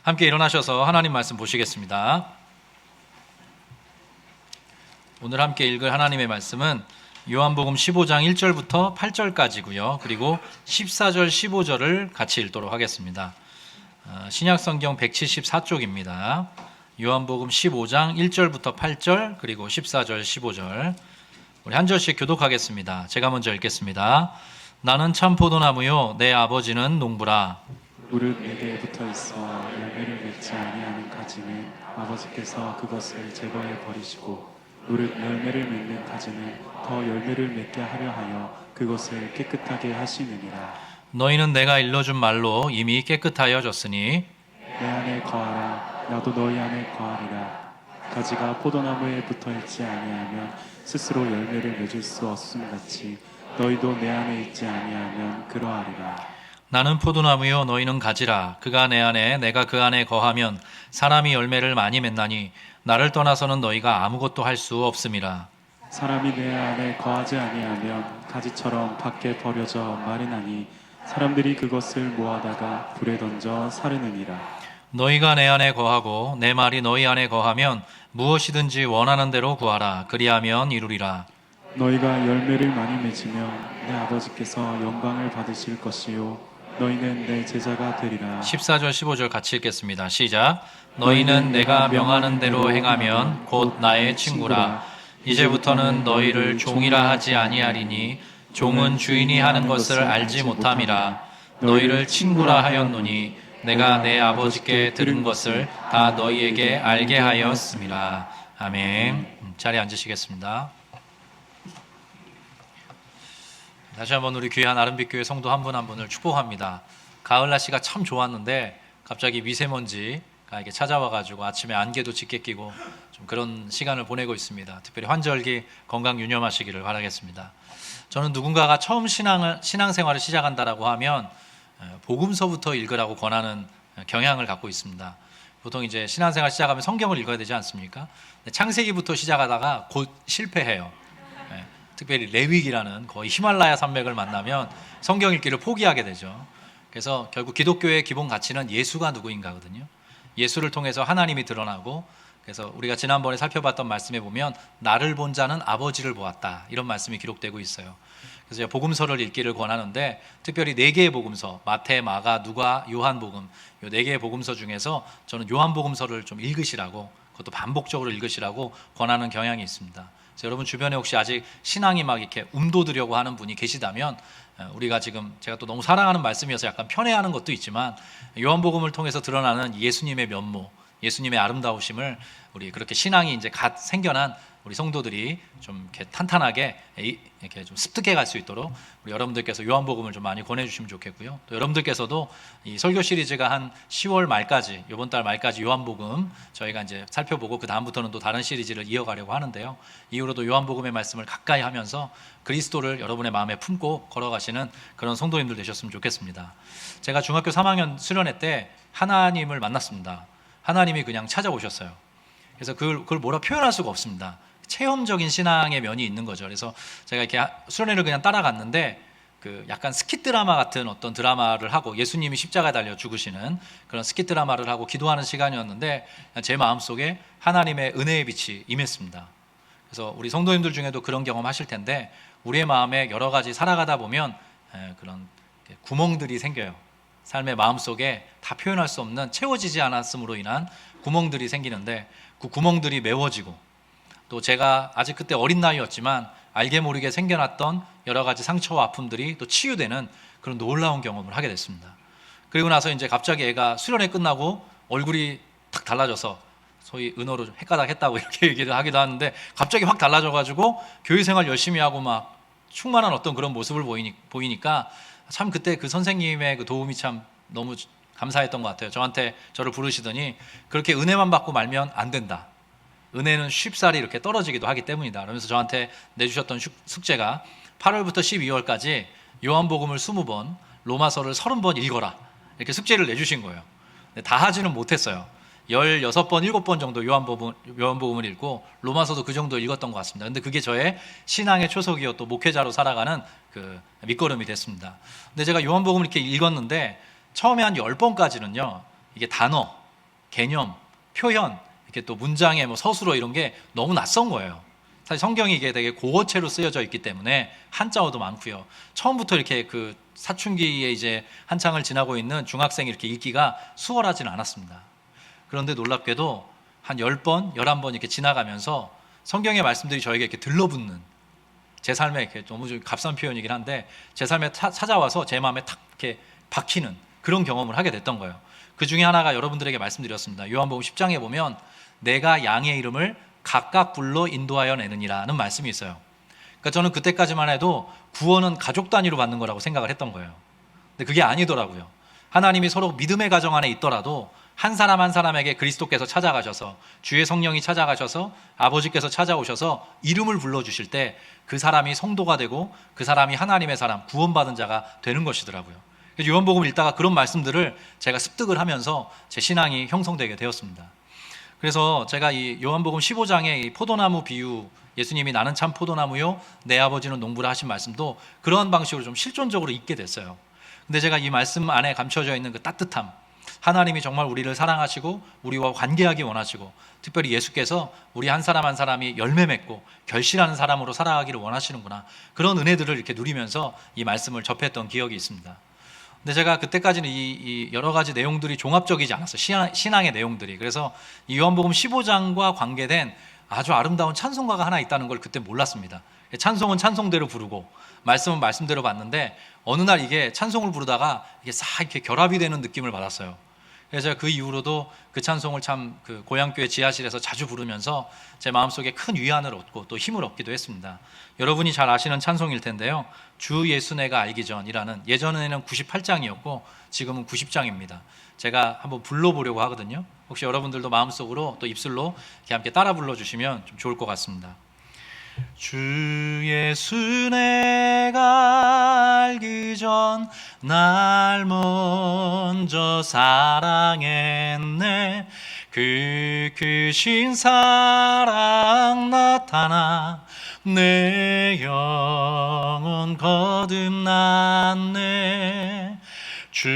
함께 일어나셔서 하나님 말씀 보시겠습니다. 오늘 함께 읽을 하나님의 말씀은 요한복음 15장 1절부터 8절까지고요. 그리고 14절, 15절을 같이 읽도록 하겠습니다. 신약성경 174쪽입니다. 요한복음 15장 1절부터 8절, 그리고 14절, 15절. 우리 한 절씩 교독하겠습니다. 제가 먼저 읽겠습니다. 나는 참 포도나무요 내 아버지는 농부라. 무릇 내게 붙어 있어 열매를 맺지 아니하는 가지는 아버지께서 그것을 제거해 버리시고, 무릇 열매를 맺는 가지는 더 열매를 맺게 하려 하여 그것을 깨끗하게 하시느니라. 너희는 내가 일러준 말로 이미 깨끗하여졌으니 내 안에 거하라, 나도 너희 안에 거하리라. 가지가 포도나무에 붙어 있지 아니하면 스스로 열매를 맺을 수 없음 같이 너희도 내 안에 있지 아니하면 그러하리라. 나는 포도나무요 너희는 가지라. 그가 내 안에 내가 그 안에 거하면 사람이 열매를 많이 맺나니 나를 떠나서는 너희가 아무것도 할 수 없음이라. 사람이 내 안에 거하지 아니하면 가지처럼 밖에 버려져 마르나니 사람들이 그것을 모아다가 불에 던져 사르느니라. 너희가 내 안에 거하고 내 말이 너희 안에 거하면 무엇이든지 원하는 대로 구하라. 그리하면 이루리라. 너희가 열매를 많이 맺으면 내 아버지께서 영광을 받으실 것이요 너희는 내 제자가 되리라. 14절 15절 같이 읽겠습니다. 시작. 너희는 내가 명하는 대로 행하면 곧 나의 친구라. 이제부터는 너희를 종이라 하지 아니하리니 종은 주인이 하는 것을 알지 못함이라. 너희를 친구라 하였노니 내가 내 아버지께 들은 것을 다 너희에게 알게 하였음이라. 아멘. 자리에 앉으시겠습니다. 다시 한번 우리 귀한 아름빛교회 성도 한 분 한 분을 축복합니다. 가을 날씨가 참 좋았는데 갑자기 미세먼지가 이렇게 찾아와가지고 아침에 안개도 짙게 끼고 좀 그런 시간을 보내고 있습니다. 특별히 환절기 건강 유념하시기를 바라겠습니다. 저는 누군가가 처음 신앙생활을 시작한다라고 하면 복음서부터 읽으라고 권하는 경향을 갖고 있습니다. 보통 이제 신앙생활 시작하면 성경을 읽어야 되지 않습니까? 창세기부터 시작하다가 곧 실패해요. 특별히 레위기라는 거의 히말라야 산맥을 만나면 성경 읽기를 포기하게 되죠. 그래서 결국 기독교의 기본 가치는 예수가 누구인가거든요. 예수를 통해서 하나님이 드러나고, 그래서 우리가 지난번에 살펴봤던 말씀에 보면 나를 본 자는 아버지를 보았다, 이런 말씀이 기록되고 있어요. 그래서 제가 복음서를 읽기를 권하는데 특별히 4개의 복음서, 마태, 마가, 누가, 요한복음, 이 4개의 복음서 중에서 저는 요한복음서를 좀 읽으시라고, 그것도 반복적으로 읽으시라고 권하는 경향이 있습니다. 여러분 주변에 혹시 아직 신앙이 막 이렇게 움돋으려고 하는 분이 계시다면, 우리가 지금 제가 또 너무 사랑하는 말씀이어서 약간 편애하는 것도 있지만 요한복음을 통해서 드러나는 예수님의 면모, 예수님의 아름다우심을 우리 그렇게 신앙이 이제 갓 생겨난 우리 성도들이 좀 이렇게 탄탄하게 이렇게 좀 습득해 갈 수 있도록 우리 여러분들께서 요한복음을 좀 많이 권해주시면 좋겠고요. 또 여러분들께서도 이 설교 시리즈가 한 10월 말까지, 이번 달 말까지 요한복음 저희가 이제 살펴보고 그 다음부터는 또 다른 시리즈를 이어가려고 하는데요. 이후로도 요한복음의 말씀을 가까이 하면서 그리스도를 여러분의 마음에 품고 걸어가시는 그런 성도님들 되셨으면 좋겠습니다. 제가 중학교 3학년 수련회 때 하나님을 만났습니다. 하나님이 그냥 찾아오셨어요. 그래서 그걸 뭐라 표현할 수가 없습니다. 체험적인 신앙의 면이 있는 거죠. 그래서 제가 이렇게 수련회를 그냥 따라갔는데 그 약간 스킷 드라마 같은 어떤 드라마를 하고, 예수님이 십자가에 달려 죽으시는 그런 스킷 드라마를 하고 기도하는 시간이었는데 제 마음속에 하나님의 은혜의 빛이 임했습니다. 그래서 우리 성도님들 중에도 그런 경험 하실 텐데, 우리의 마음에 여러 가지 살아가다 보면 그런 구멍들이 생겨요. 삶의 마음속에 다 표현할 수 없는, 채워지지 않았음으로 인한 구멍들이 생기는데, 그 구멍들이 메워지고, 또 제가 아직 그때 어린 나이였지만 알게 모르게 생겨났던 여러 가지 상처와 아픔들이 또 치유되는 그런 놀라운 경험을 하게 됐습니다. 그리고 나서 이제 갑자기 애가 수련회 끝나고 얼굴이 탁 달라져서, 소위 은어로 헷가닥 했다고 이렇게 얘기를 하기도 하는데, 갑자기 확 달라져가지고 교회 생활 열심히 하고 막 충만한 어떤 그런 모습을 보이니까 참 그때 그 선생님의 그 도움이 참 너무 감사했던 것 같아요. 저를 부르시더니 그렇게 은혜만 받고 말면 안 된다. 은혜는 쉽사리 이렇게 떨어지기도 하기 때문이다. 그러면서 저한테 내주셨던 숙제가 8월부터 12월까지 요한복음을 20번, 로마서를 30번 읽어라, 이렇게 숙제를 내주신 거예요. 근데 다 하지는 못했어요. 16번, 7번 정도 요한복음을 읽고 로마서도 그 정도 읽었던 것 같습니다. 근데 그게 저의 신앙의 초석이요, 또 목회자로 살아가는 그 밑거름이 됐습니다. 근데 제가 요한복음을 이렇게 읽었는데 처음에 한 10번까지는요, 이게 단어, 개념, 표현, 이렇게 또 문장의 뭐 서술어 이런 게 너무 낯선 거예요. 사실 성경이 이게 되게 고어체로 쓰여져 있기 때문에 한자어도 많고요. 처음부터 이렇게 그 사춘기에 이제 한창을 지나고 있는 중학생이 이렇게 읽기가 수월하지는 않았습니다. 그런데 놀랍게도 한 10번, 11번 이렇게 지나가면서 성경의 말씀들이 저에게 이렇게 들러붙는, 제 삶에 이렇게 너무 좀 값싼 표현이긴 한데 제 삶에 찾아와서 제 마음에 탁 이렇게 박히는 그런 경험을 하게 됐던 거예요. 그 중에 하나가 여러분들에게 말씀드렸습니다. 요한복음 10장에 보면 내가 양의 이름을 각각 불러 인도하여 내느니라는 말씀이 있어요. 그러니까 저는 그때까지만 해도 구원은 가족 단위로 받는 거라고 생각을 했던 거예요. 근데 그게 아니더라고요. 하나님이 서로 믿음의 가정 안에 있더라도 한 사람 한 사람에게 그리스도께서 찾아가셔서, 주의 성령이 찾아가셔서, 아버지께서 찾아오셔서 이름을 불러주실 때 그 사람이 성도가 되고 그 사람이 하나님의 사람, 구원받은 자가 되는 것이더라고요. 그래서 요한복음을 읽다가 그런 말씀들을 제가 습득을 하면서 제 신앙이 형성되게 되었습니다. 그래서 제가 이 요한복음 15장의 이 포도나무 비유, 예수님이 나는 참 포도나무요 내 아버지는 농부라 하신 말씀도 그런 방식으로 좀 실존적으로 읽게 됐어요. 근데 제가 이 말씀 안에 감춰져 있는 그 따뜻함, 하나님이 정말 우리를 사랑하시고 우리와 관계하기 원하시고 특별히 예수께서 우리 한 사람 한 사람이 열매 맺고 결실하는 사람으로 살아가기를 원하시는구나, 그런 은혜들을 이렇게 누리면서 이 말씀을 접했던 기억이 있습니다. 근데 제가 그때까지는 이 여러 가지 내용들이 종합적이지 않았어요. 신앙의 내용들이. 그래서 이 요한복음 15장과 관계된 아주 아름다운 찬송가가 하나 있다는 걸 그때 몰랐습니다. 찬송은 찬송대로 부르고 말씀은 말씀대로 봤는데 어느 날 이게 찬송을 부르다가 이게 싹 이렇게 결합이 되는 느낌을 받았어요. 그래서 제가 그 이후로도 그 찬송을 참 그 고향교회 지하실에서 자주 부르면서 제 마음속에 큰 위안을 얻고 또 힘을 얻기도 했습니다. 여러분이 잘 아시는 찬송일 텐데요. 주 예수 내가 알기 전이라는, 예전에는 98장이었고 지금은 90장입니다. 제가 한번 불러보려고 하거든요. 혹시 여러분들도 마음속으로 또 입술로 이렇게 함께 따라 불러주시면 좀 좋을 것 같습니다. 주 예수 내가 알기 전 날 먼저 사랑했네. 그 크신 사랑 나타나 내 영혼 거듭났네. 주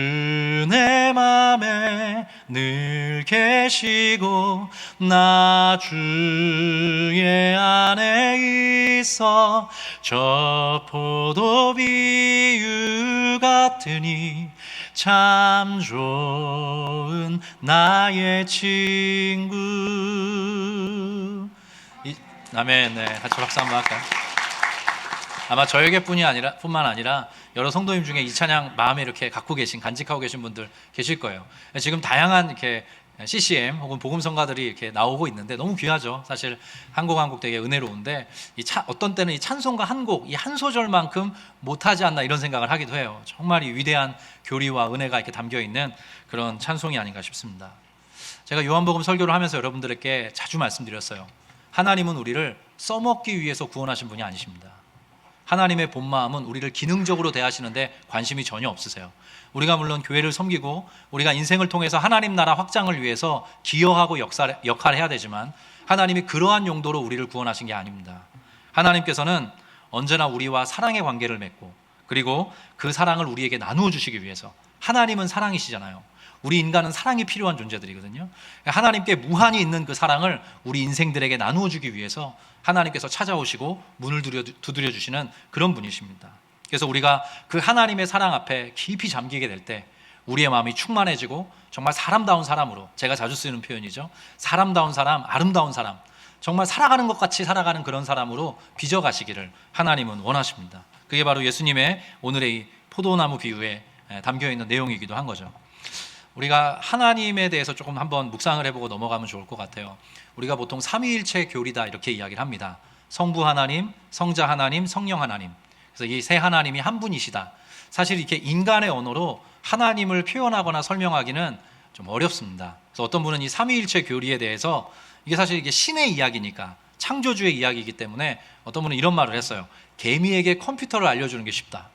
내 맘에 늘 계시고 나 주의 안에 있어. 저 포도 비유 같으니 참 좋은 나의 친구. 아멘. 네, 같이 박수 한번 할까요? 아마 뿐만 아니라 여러 성도님 중에 이 찬양 마음에 이렇게 갖고 계신, 간직하고 계신 분들 계실 거예요. 지금 다양한 이렇게 CCM 혹은 복음성가들이 이렇게 나오고 있는데 너무 귀하죠. 사실 한 곡 한 곡 되게 은혜로운데 어떤 때는 이 찬송가 한 곡, 이 한 소절만큼 못하지 않나 이런 생각을 하기도 해요. 정말 이 위대한 교리와 은혜가 이렇게 담겨 있는 그런 찬송이 아닌가 싶습니다. 제가 요한복음 설교를 하면서 여러분들에게 자주 말씀드렸어요. 하나님은 우리를 써먹기 위해서 구원하신 분이 아니십니다. 하나님의 본 마음은 우리를 기능적으로 대하시는데 관심이 전혀 없으세요. 우리가 물론 교회를 섬기고 우리가 인생을 통해서 하나님 나라 확장을 위해서 기여하고 역할을 해야 되지만 하나님이 그러한 용도로 우리를 구원하신 게 아닙니다. 하나님께서는 언제나 우리와 사랑의 관계를 맺고 그리고 그 사랑을 우리에게 나누어 주시기 위해서, 하나님은 사랑이시잖아요. 우리 인간은 사랑이 필요한 존재들이거든요. 하나님께 무한히 있는 그 사랑을 우리 인생들에게 나누어 주기 위해서 하나님께서 찾아오시고 문을 두드려 주시는 그런 분이십니다. 그래서 우리가 그 하나님의 사랑 앞에 깊이 잠기게 될 때 우리의 마음이 충만해지고 정말 사람다운 사람으로, 제가 자주 쓰는 표현이죠. 사람다운 사람, 아름다운 사람, 정말 살아가는 것 같이 살아가는 그런 사람으로 빚어가시기를 하나님은 원하십니다. 그게 바로 예수님의 오늘의 이 포도나무 비유에 담겨있는 내용이기도 한 거죠. 우리가 하나님에 대해서 조금 한번 묵상을 해보고 넘어가면 좋을 것 같아요. 우리가 보통 삼위일체 교리다 이렇게 이야기를 합니다. 성부 하나님, 성자 하나님, 성령 하나님. 그래서 이 세 하나님이 한 분이시다. 사실 이렇게 인간의 언어로 하나님을 표현하거나 설명하기는 좀 어렵습니다. 그래서 어떤 분은 이 삼위일체 교리에 대해서 이게 사실 이게 신의 이야기니까, 창조주의 이야기이기 때문에 어떤 분은 이런 말을 했어요. 개미에게 컴퓨터를 알려주는 게 쉽다.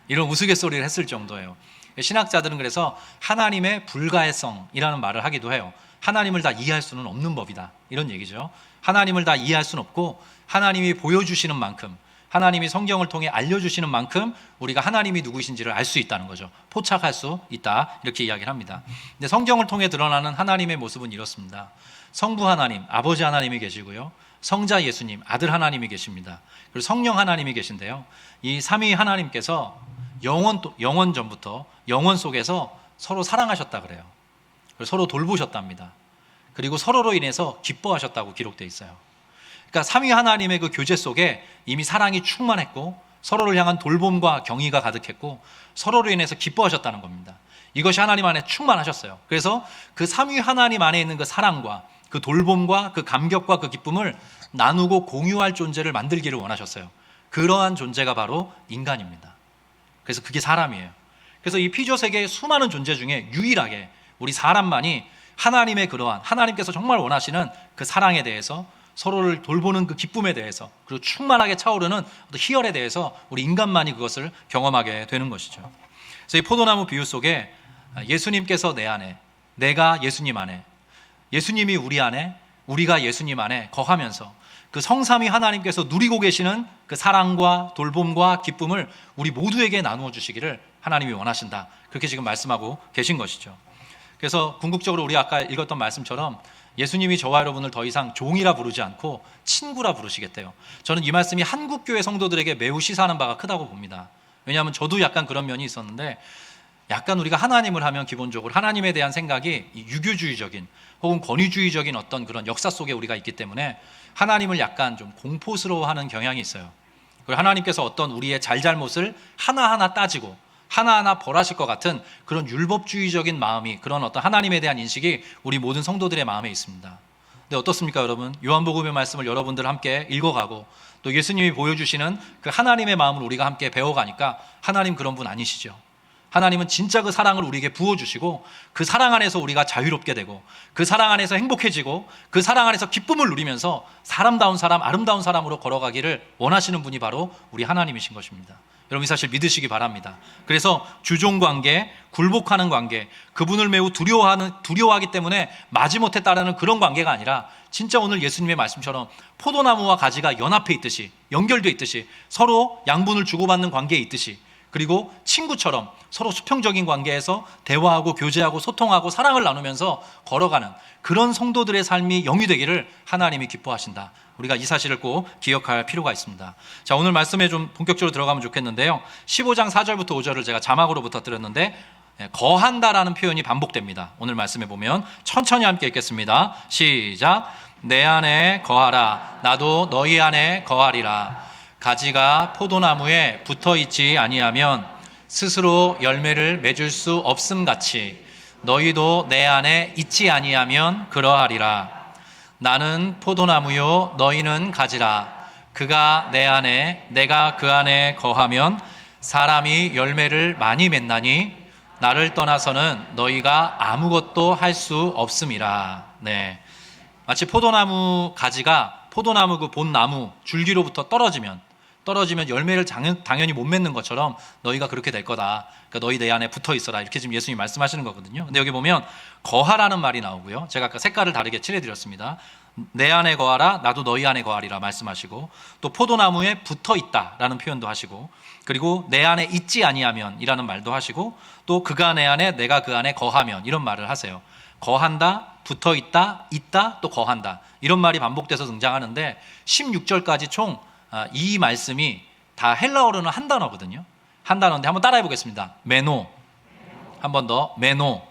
이런 우스갯소리를 했을 정도예요. 신학자들은 그래서 하나님의 불가해성이라는 말을 하기도 해요. 하나님을 다 이해할 수는 없는 법이다, 이런 얘기죠. 하나님을 다 이해할 수는 없고 하나님이 보여주시는 만큼, 하나님이 성경을 통해 알려주시는 만큼 우리가 하나님이 누구이신지를 알 수 있다는 거죠. 포착할 수 있다, 이렇게 이야기를 합니다. 근데 성경을 통해 드러나는 하나님의 모습은 이렇습니다. 성부 하나님, 아버지 하나님이 계시고요, 성자 예수님, 아들 하나님이 계십니다. 그리고 성령 하나님이 계신데요, 이 삼위 하나님께서 영원 전부터 영원 속에서 서로 사랑하셨다 그래요. 그리고 서로 돌보셨답니다. 그리고 서로로 인해서 기뻐하셨다고 기록되어 있어요. 그러니까 삼위 하나님의 그 교제 속에 이미 사랑이 충만했고, 서로를 향한 돌봄과 경의가 가득했고, 서로로 인해서 기뻐하셨다는 겁니다. 이것이 하나님 안에 충만하셨어요. 그래서 그 삼위 하나님 안에 있는 그 사랑과 그 돌봄과 그 감격과 그 기쁨을 나누고 공유할 존재를 만들기를 원하셨어요. 그러한 존재가 바로 인간입니다. 그래서 그게 사람이에요. 그래서 이 피조 세계의 수많은 존재 중에 유일하게 우리 사람만이 하나님의 그러한, 하나님께서 정말 원하시는 그 사랑에 대해서, 서로를 돌보는 그 기쁨에 대해서, 그리고 충만하게 차오르는 어떤 희열에 대해서 우리 인간만이 그것을 경험하게 되는 것이죠. 그래서 이 포도나무 비유 속에 예수님께서 내 안에, 내가 예수님 안에, 예수님이 우리 안에, 우리가 예수님 안에 거하면서 그 성삼위 하나님께서 누리고 계시는 그 사랑과 돌봄과 기쁨을 우리 모두에게 나누어 주시기를 하나님이 원하신다, 그렇게 지금 말씀하고 계신 것이죠. 그래서 궁극적으로 우리 아까 읽었던 말씀처럼 예수님이 저와 여러분을 더 이상 종이라 부르지 않고 친구라 부르시겠대요. 저는 이 말씀이 한국교회 성도들에게 매우 시사하는 바가 크다고 봅니다. 왜냐하면 저도 약간 그런 면이 있었는데, 약간 우리가 하나님을 하면 기본적으로 하나님에 대한 생각이 유교주의적인 혹은 권위주의적인 어떤 그런 역사 속에 우리가 있기 때문에 하나님을 약간 좀 공포스러워하는 경향이 있어요. 그리고 하나님께서 어떤 우리의 잘잘못을 하나하나 따지고 하나하나 벌하실 것 같은 그런 율법주의적인 마음이, 그런 어떤 하나님에 대한 인식이 우리 모든 성도들의 마음에 있습니다. 근데 어떻습니까, 여러분? 요한복음의 말씀을 여러분들 함께 읽어가고 또 예수님이 보여주시는 그 하나님의 마음을 우리가 함께 배워가니까 하나님 그런 분 아니시죠. 하나님은 진짜 그 사랑을 우리에게 부어주시고, 그 사랑 안에서 우리가 자유롭게 되고, 그 사랑 안에서 행복해지고, 그 사랑 안에서 기쁨을 누리면서 사람다운 사람, 아름다운 사람으로 걸어가기를 원하시는 분이 바로 우리 하나님이신 것입니다. 여러분, 이 사실 믿으시기 바랍니다. 그래서 주종관계, 굴복하는 관계, 그분을 매우 두려워하기 때문에 마지못해 따르는 그런 관계가 아니라, 진짜 오늘 예수님의 말씀처럼 포도나무와 가지가 연합해 있듯이, 연결돼 있듯이, 서로 양분을 주고받는 관계에 있듯이, 그리고 친구처럼 서로 수평적인 관계에서 대화하고 교제하고 소통하고 사랑을 나누면서 걸어가는 그런 성도들의 삶이 영위 되기를 하나님이 기뻐하신다. 우리가 이 사실을 꼭 기억할 필요가 있습니다. 자, 오늘 말씀에 좀 본격적으로 들어가면 좋겠는데요, 15장 4절부터 5절을 제가 자막으로 부탁드렸는데, 거한다라는 표현이 반복됩니다. 오늘 말씀에 보면 천천히 함께 읽겠습니다. 시작. 내 안에 거하라, 나도 너희 안에 거하리라. 가지가 포도나무에 붙어 있지 아니하면 스스로 열매를 맺을 수 없음같이 너희도 내 안에 있지 아니하면 그러하리라. 나는 포도나무요 너희는 가지라. 그가 내 안에 내가 그 안에 거하면 사람이 열매를 많이 맺나니 나를 떠나서는 너희가 아무것도 할 수 없음이라. 네, 마치 포도나무 가지가 포도나무 그 본나무 줄기로부터 떨어지면 열매를 당연히 못 맺는 것처럼 너희가 그렇게 될 거다. 그러니까 너희 내 안에 붙어 있어라, 이렇게 지금 예수님이 말씀하시는 거거든요. 근데 여기 보면 거하라는 말이 나오고요, 제가 아까 색깔을 다르게 칠해드렸습니다. 내 안에 거하라, 나도 너희 안에 거하리라 말씀하시고, 또 포도나무에 붙어 있다라는 표현도 하시고, 그리고 내 안에 있지 아니하면 이라는 말도 하시고, 또 그가 내 안에 내가 그 안에 거하면 이런 말을 하세요. 거한다, 붙어 있다, 있다, 또 거한다, 이런 말이 반복돼서 등장하는데 16절까지 총 이 말씀이 다 헬라어로는 한 단어거든요. 한 단어인데 한번 따라해 보겠습니다. 메노, 한 번 더, 메노.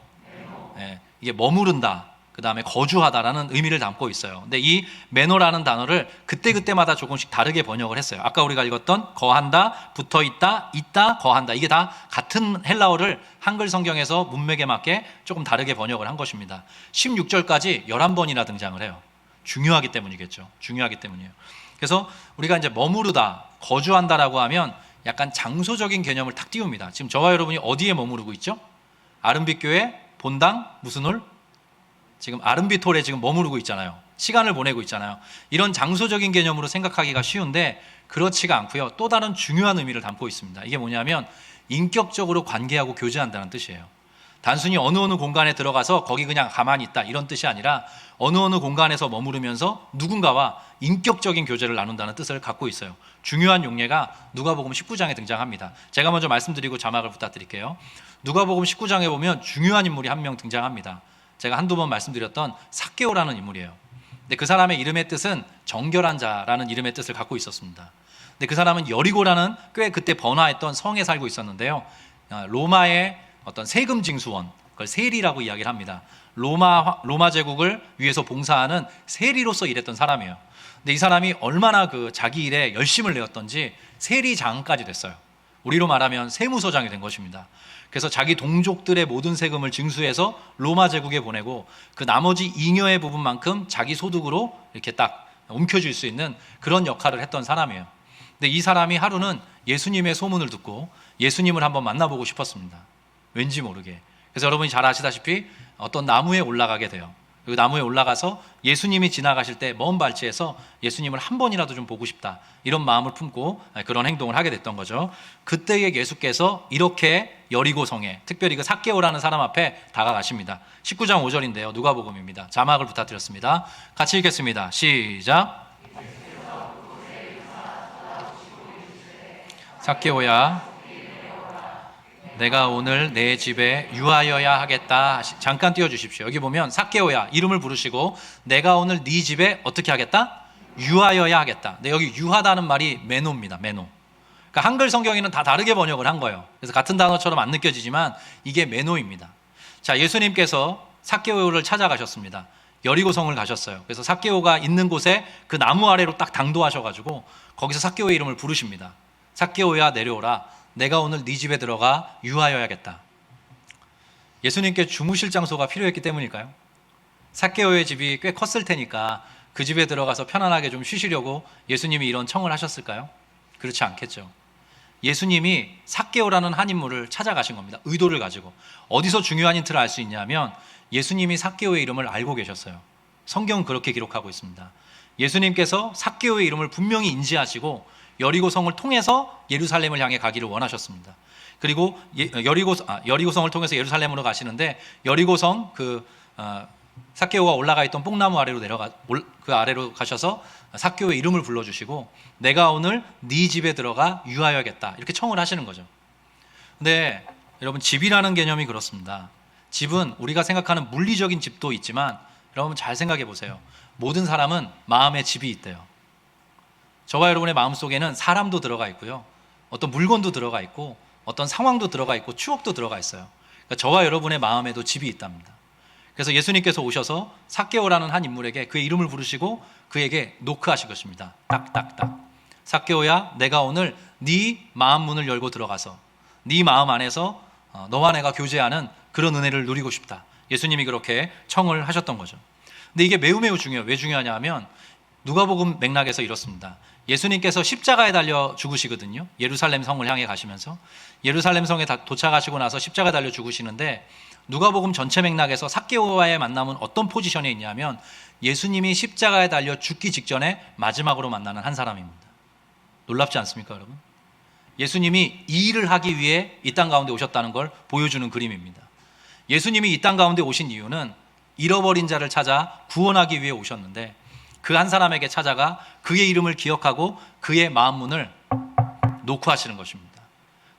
예, 이게 머무른다, 그 다음에 거주하다라는 의미를 담고 있어요. 근데 이 메노라는 단어를 그때그때마다 조금씩 다르게 번역을 했어요. 아까 우리가 읽었던 거한다, 붙어있다, 있다, 거한다, 이게 다 같은 헬라어를 한글 성경에서 문맥에 맞게 조금 다르게 번역을 한 것입니다. 16절까지 11번이나 등장을 해요. 중요하기 때문이겠죠. 중요하기 때문이에요. 그래서 우리가 이제 머무르다, 거주한다라고 하면 약간 장소적인 개념을 탁 띄웁니다. 지금 저와 여러분이 어디에 머무르고 있죠? 아름빛교회 본당 무슨 홀? 지금 아름빛 홀에 지금 머무르고 있잖아요. 시간을 보내고 있잖아요. 이런 장소적인 개념으로 생각하기가 쉬운데 그렇지가 않고요, 또 다른 중요한 의미를 담고 있습니다. 이게 뭐냐면 인격적으로 관계하고 교제한다는 뜻이에요. 단순히 어느 공간에 들어가서 거기 그냥 가만히 있다 이런 뜻이 아니라 어느 공간에서 머무르면서 누군가와 인격적인 교제를 나눈다는 뜻을 갖고 있어요. 중요한 용례가 누가복음 19장에 등장합니다. 제가 먼저 말씀드리고 자막을 부탁드릴게요. 누가복음 19장에 보면 중요한 인물이 한 명 등장합니다. 제가 한두 번 말씀드렸던 삭개오라는 인물이에요. 근데 그 사람의 이름의 뜻은 정결한 자라는 이름의 뜻을 갖고 있었습니다. 근데 그 사람은 여리고라는 꽤 그때 번화했던 성에 살고 있었는데요. 로마의 어떤 세금 징수원, 그걸 세리라고 이야기를 합니다. 로마 제국을 위해서 봉사하는 세리로서 일했던 사람이에요. 근데 이 사람이 얼마나 그 자기 일에 열심을 내었던지 세리장까지 됐어요. 우리로 말하면 세무서장이 된 것입니다. 그래서 자기 동족들의 모든 세금을 징수해서 로마 제국에 보내고 그 나머지 잉여의 부분만큼 자기 소득으로 이렇게 딱 움켜쥘 수 있는 그런 역할을 했던 사람이에요. 근데 이 사람이 하루는 예수님의 소문을 듣고 예수님을 한번 만나보고 싶었습니다. 왠지 모르게. 그래서 여러분이 잘 아시다시피 어떤 나무에 올라가게 돼요. 그 나무에 올라가서 예수님이 지나가실 때 먼 발치에서 예수님을 한 번이라도 좀 보고 싶다 이런 마음을 품고 그런 행동을 하게 됐던 거죠. 그때의 예수께서 이렇게 여리고성에 특별히 그 삭개오라는 사람 앞에 다가가십니다. 19장 5절인데요. 누가복음입니다. 자막을 부탁드렸습니다. 같이 읽겠습니다. 시작. 삭개오야, 내가 오늘 내 집에 유하여야 하겠다. 잠깐 띄워주십시오. 여기 보면 삭개오야 이름을 부르시고 내가 오늘 네 집에 어떻게 하겠다? 유하여야 하겠다. 근데 여기 유하다는 말이 매노입니다. 매노. 그러니까 한글 성경에는 다 다르게 번역을 한 거예요. 그래서 같은 단어처럼 안 느껴지지만 이게 매노입니다. 자, 예수님께서 삭개오를 찾아가셨습니다. 여리고성을 가셨어요. 그래서 삭개오가 있는 곳에 그 나무 아래로 딱 당도하셔가지고 거기서 삭개오의 이름을 부르십니다. 삭개오야 내려오라. 내가 오늘 네 집에 들어가 유하여야겠다. 예수님께 주무실 장소가 필요했기 때문일까요? 삭개오의 집이 꽤 컸을 테니까 그 집에 들어가서 편안하게 좀 쉬시려고 예수님이 이런 청을 하셨을까요? 그렇지 않겠죠. 예수님이 삭개오라는 한 인물을 찾아가신 겁니다. 의도를 가지고. 어디서 중요한 힌트를 알 수 있냐면 예수님이 삭개오의 이름을 알고 계셨어요. 성경은 그렇게 기록하고 있습니다. 예수님께서 삭개오의 이름을 분명히 인지하시고 여리고성을 통해서 예루살렘을 향해 가기를 원하셨습니다. 그리고 여리고성을 통해서 예루살렘으로 가시는데 여리고성 삭개오가 올라가 있던 뽕나무 아래로 그 아래로 가셔서 삭개오의 이름을 불러주시고 내가 오늘 네 집에 들어가 유하여야겠다 이렇게 청을 하시는 거죠. 근데 여러분 집이라는 개념이 그렇습니다. 집은 우리가 생각하는 물리적인 집도 있지만 여러분 잘 생각해 보세요. 모든 사람은 마음에 집이 있대요. 저와 여러분의 마음속에는 사람도 들어가 있고요. 어떤 물건도 들어가 있고 어떤 상황도 들어가 있고 추억도 들어가 있어요. 그러니까 저와 여러분의 마음에도 집이 있답니다. 그래서 예수님께서 오셔서 삭개오라는 한 인물에게 그의 이름을 부르시고 그에게 노크하신 것입니다. 딱딱딱. 삭개오야, 내가 오늘 네 마음 문을 열고 들어가서 네 마음 안에서 너와 내가 교제하는 그런 은혜를 누리고 싶다. 예수님이 그렇게 청을 하셨던 거죠. 근데 이게 매우 중요해요. 왜 중요하냐 하면 누가복음 맥락에서 이렇습니다. 예수님께서 십자가에 달려 죽으시거든요. 예루살렘 성을 향해 가시면서 예루살렘 성에 도착하시고 나서 십자가에 달려 죽으시는데 누가복음 전체 맥락에서 삭개오와의 만남은 어떤 포지션에 있냐면 예수님이 십자가에 달려 죽기 직전에 마지막으로 만나는 한 사람입니다. 놀랍지 않습니까, 여러분? 예수님이 이 일을 하기 위해 이 땅 가운데 오셨다는 걸 보여주는 그림입니다. 예수님이 이 땅 가운데 오신 이유는 잃어버린 자를 찾아 구원하기 위해 오셨는데 그 한 사람에게 찾아가 그의 이름을 기억하고 그의 마음 문을 노크하시는 것입니다.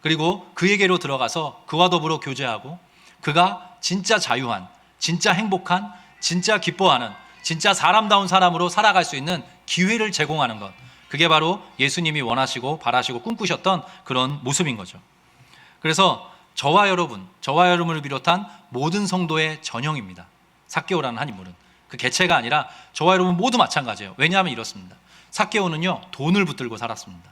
그리고 그에게로 들어가서 그와 더불어 교제하고 그가 진짜 자유한, 진짜 행복한, 진짜 기뻐하는, 진짜 사람다운 사람으로 살아갈 수 있는 기회를 제공하는 것. 그게 바로 예수님이 원하시고 바라시고 꿈꾸셨던 그런 모습인 거죠. 그래서 저와 여러분을 비롯한 모든 성도의 전형입니다. 삭개오라는 한 인물은. 그 개체가 아니라 저와 여러분 모두 마찬가지예요. 왜냐하면 이렇습니다. 삭개오는요, 돈을 붙들고 살았습니다.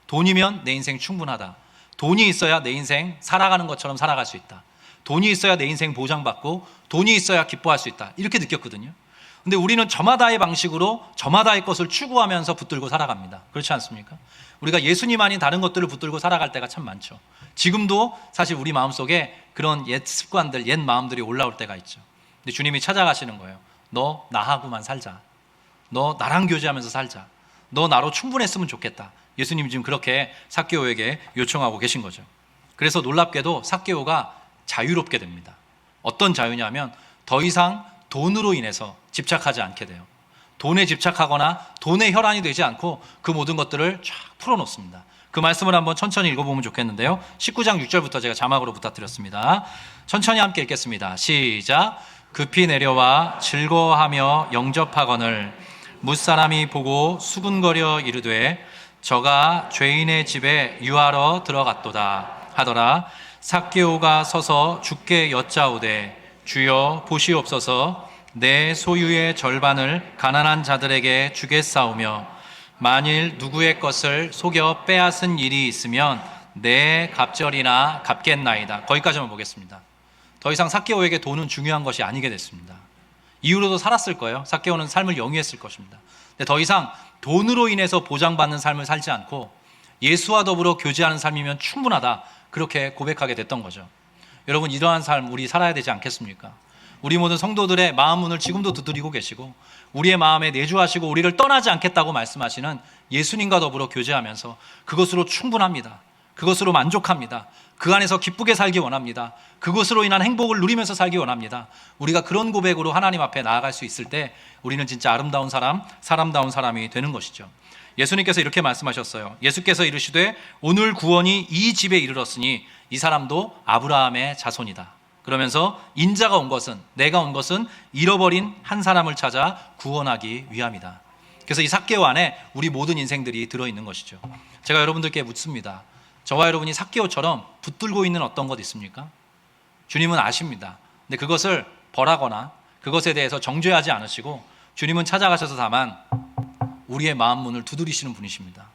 돈이면 내 인생 충분하다. 돈이 있어야 내 인생 살아가는 것처럼 살아갈 수 있다. 돈이 있어야 내 인생 보장받고 돈이 있어야 기뻐할 수 있다. 이렇게 느꼈거든요. 근데 우리는 저마다의 방식으로 저마다의 것을 추구하면서 붙들고 살아갑니다. 그렇지 않습니까? 우리가 예수님 아닌 다른 것들을 붙들고 살아갈 때가 참 많죠. 지금도 사실 우리 마음속에 그런 옛 습관들, 옛 마음들이 올라올 때가 있죠. 근데 주님이 찾아가시는 거예요. 너 나하고만 살자. 너 나랑 교제하면서 살자. 너 나로 충분했으면 좋겠다. 예수님이 지금 그렇게 삭개오에게 요청하고 계신 거죠. 그래서 놀랍게도 삭개오가 자유롭게 됩니다. 어떤 자유냐면 더 이상 돈으로 인해서 집착하지 않게 돼요. 돈에 집착하거나 돈의 혈안이 되지 않고 그 모든 것들을 쫙 풀어놓습니다. 그 말씀을 한번 천천히 읽어보면 좋겠는데요. 19장 6절부터 제가 자막으로 부탁드렸습니다. 천천히 함께 읽겠습니다. 시작. 급히 내려와 즐거워하며 영접하거늘 뭇사람이 보고 수군거려 이르되 저가 죄인의 집에 유하러 들어갔도다 하더라. 삭개오가 서서 주께 여짜오되 주여 보시옵소서 내 소유의 절반을 가난한 자들에게 주겠사오며 만일 누구의 것을 속여 빼앗은 일이 있으면 내 갑절이나 갚겠나이다. 거기까지만 보겠습니다. 더 이상 삭개오에게 돈은 중요한 것이 아니게 됐습니다. 이후로도 살았을 거예요. 삭개오는 삶을 영위했을 것입니다. 근데 더 이상 돈으로 인해서 보장받는 삶을 살지 않고 예수와 더불어 교제하는 삶이면 충분하다, 그렇게 고백하게 됐던 거죠. 여러분, 이러한 삶 우리 살아야 되지 않겠습니까? 우리 모든 성도들의 마음 문을 지금도 두드리고 계시고 우리의 마음에 내주하시고 우리를 떠나지 않겠다고 말씀하시는 예수님과 더불어 교제하면서 그것으로 충분합니다. 그것으로 만족합니다. 그 안에서 기쁘게 살기 원합니다. 그것으로 인한 행복을 누리면서 살기 원합니다. 우리가 그런 고백으로 하나님 앞에 나아갈 수 있을 때 우리는 진짜 아름다운 사람, 사람다운 사람이 되는 것이죠. 예수님께서 이렇게 말씀하셨어요. 예수께서 이르시되 오늘 구원이 이 집에 이르렀으니 이 사람도 아브라함의 자손이다. 그러면서 인자가 온 것은, 내가 온 것은 잃어버린 한 사람을 찾아 구원하기 위함이다. 그래서 이 삭개오 안에 우리 모든 인생들이 들어있는 것이죠. 제가 여러분들께 묻습니다. 저와 여러분이 삭개오처럼 붙들고 있는 어떤 것 있습니까? 주님은 아십니다. 근데 그것을 벌하거나 그것에 대해서 정죄하지 않으시고 주님은 찾아가셔서 다만 우리의 마음 문을 두드리시는 분이십니다.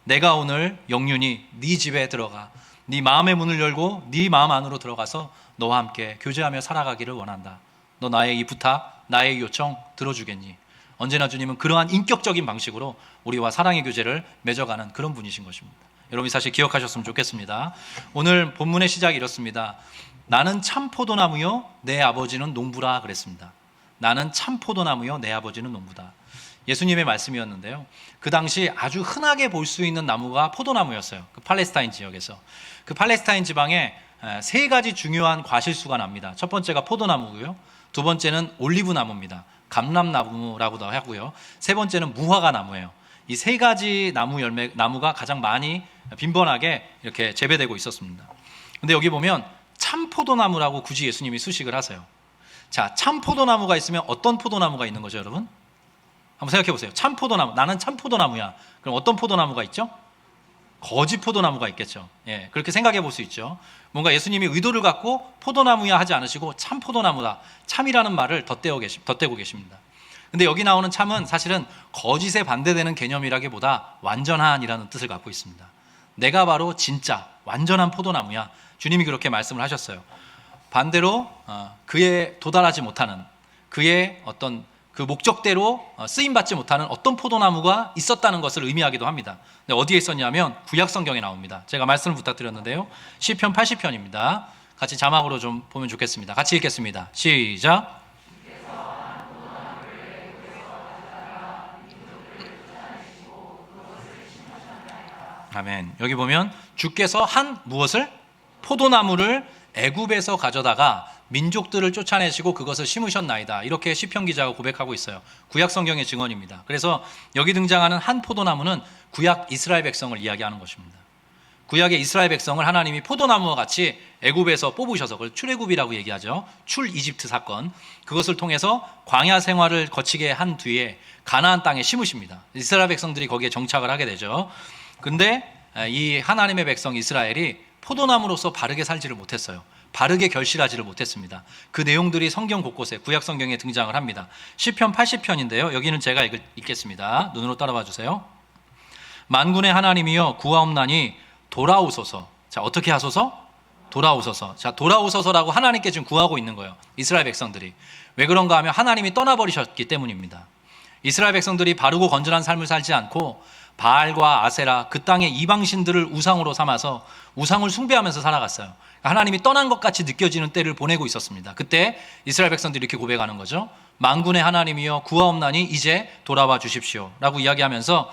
내가 오늘 영윤히 네 집에 들어가 네 마음의 문을 열고 네 마음 안으로 들어가서 너와 함께 교제하며 살아가기를 원한다. 너 나의 이 부탁, 나의 이 요청 들어주겠니? 언제나 주님은 그러한 인격적인 방식으로 우리와 사랑의 교제를 맺어가는 그런 분이신 것입니다. 여러분이 사실 기억하셨으면 좋겠습니다. 오늘 본문의 시작이 이렇습니다. 나는 참 포도나무요 내 아버지는 농부라 그랬습니다. 나는 참 포도나무요 내 아버지는 농부다. 예수님의 말씀이었는데요. 그 당시 아주 흔하게 볼 수 있는 나무가 포도나무였어요. 그 팔레스타인 지역에서. 그 팔레스타인 지방에 세 가지 중요한 과실수가 납니다. 첫 번째가 포도나무고요. 두 번째는 올리브나무입니다. 감람나무라고도 하고요. 세 번째는 무화과 나무예요. 이 세 가지 나무가 가장 많이 빈번하게 이렇게 재배되고 있었습니다. 근데 여기 보면 참 포도나무라고 굳이 예수님이 수식을 하세요. 자, 참 포도나무가 있으면 어떤 포도나무가 있는 거죠, 여러분? 한번 생각해 보세요. 참 포도나무, 나는 참 포도나무야. 그럼 어떤 포도나무가 있죠? 거짓 포도나무가 있겠죠. 예, 그렇게 생각해 볼 수 있죠. 뭔가 예수님이 의도를 갖고 포도나무야 하지 않으시고 참 포도나무다, 참이라는 말을 덧대고 계십니다. 근데 여기 나오는 참은 사실은 거짓에 반대되는 개념이라기보다 완전한이라는 뜻을 갖고 있습니다. 내가 바로 진짜 완전한 포도나무야. 주님이 그렇게 말씀을 하셨어요. 반대로 그에 도달하지 못하는, 그의 어떤 그 목적대로 쓰임받지 못하는 어떤 포도나무가 있었다는 것을 의미하기도 합니다. 근데 어디에 있었냐면 구약 성경에 나옵니다. 제가 말씀을 부탁드렸는데요. 시편 80편입니다. 같이 자막으로 좀 보면 좋겠습니다. 같이 읽겠습니다. 시작. 아멘. 여기 보면 주께서 한 무엇을? 포도나무를 애굽에서 가져다가 민족들을 쫓아내시고 그것을 심으셨나이다. 이렇게 시편 기자가 고백하고 있어요. 구약 성경의 증언입니다. 그래서 여기 등장하는 한 포도나무는 구약 이스라엘 백성을 이야기하는 것입니다. 구약의 이스라엘 백성을 하나님이 포도나무와 같이 애굽에서 뽑으셔서, 그걸 출애굽이라고 얘기하죠. 출 이집트 사건, 그것을 통해서 광야 생활을 거치게 한 뒤에 가나안 땅에 심으십니다. 이스라엘 백성들이 거기에 정착을 하게 되죠. 근데 이 하나님의 백성 이스라엘이 포도나무로서 바르게 살지를 못했어요. 바르게 결실하지를 못했습니다. 그 내용들이 성경 곳곳에, 구약 성경에 등장을 합니다. 시편 80편인데요. 여기는 제가 읽겠습니다. 눈으로 따라봐 주세요. 만군의 하나님이여 구하옵나니 돌아오소서. 자, 어떻게 하소서? 돌아오소서. 자, 돌아오소서라고 하나님께 지금 구하고 있는 거예요. 이스라엘 백성들이. 왜 그런가 하면 하나님이 떠나버리셨기 때문입니다. 이스라엘 백성들이 바르고 건전한 삶을 살지 않고 바알과 아세라, 그 땅의 이방신들을 우상으로 삼아서 우상을 숭배하면서 살아갔어요. 하나님이 떠난 것 같이 느껴지는 때를 보내고 있었습니다. 그때 이스라엘 백성들이 이렇게 고백하는 거죠. 만군의 하나님이여 구하옵나니 이제 돌아와 주십시오 라고 이야기하면서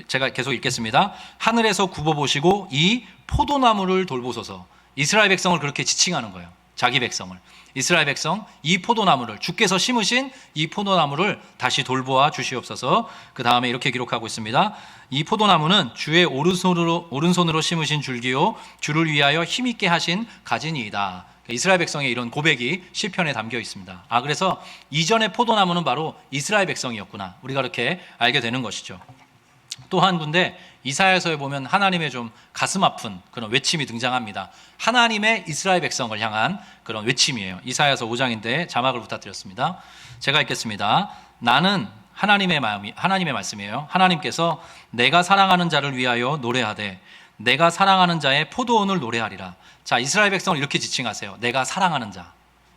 제가 계속 읽겠습니다. 하늘에서 굽어보시고 이 포도나무를 돌보소서. 이스라엘 백성을 그렇게 지칭하는 거예요. 자기 백성을, 이스라엘 백성, 이 포도나무를, 주께서 심으신 이 포도나무를 다시 돌보아 주시옵소서. 그 다음에 이렇게 기록하고 있습니다. 이 포도나무는 주의 오른손으로 심으신 줄기요 주를 위하여 힘있게 하신 가지니이다. 이스라엘 백성의 이런 고백이 시편에 담겨 있습니다. 그래서 이전의 포도나무는 바로 이스라엘 백성이었구나, 우리가 그렇게 알게 되는 것이죠. 또 한 군데 이사야서에 보면 하나님의 좀 가슴 아픈 그런 외침이 등장합니다. 하나님의 이스라엘 백성을 향한 그런 외침이에요. 이사야서 5장인데 자막을 부탁드렸습니다. 제가 읽겠습니다. 나는 하나님의 말씀이에요. 하나님께서 내가 사랑하는 자를 위하여 노래하되 내가 사랑하는 자의 포도원을 노래하리라. 자, 이스라엘 백성을 이렇게 지칭하세요. 내가 사랑하는 자.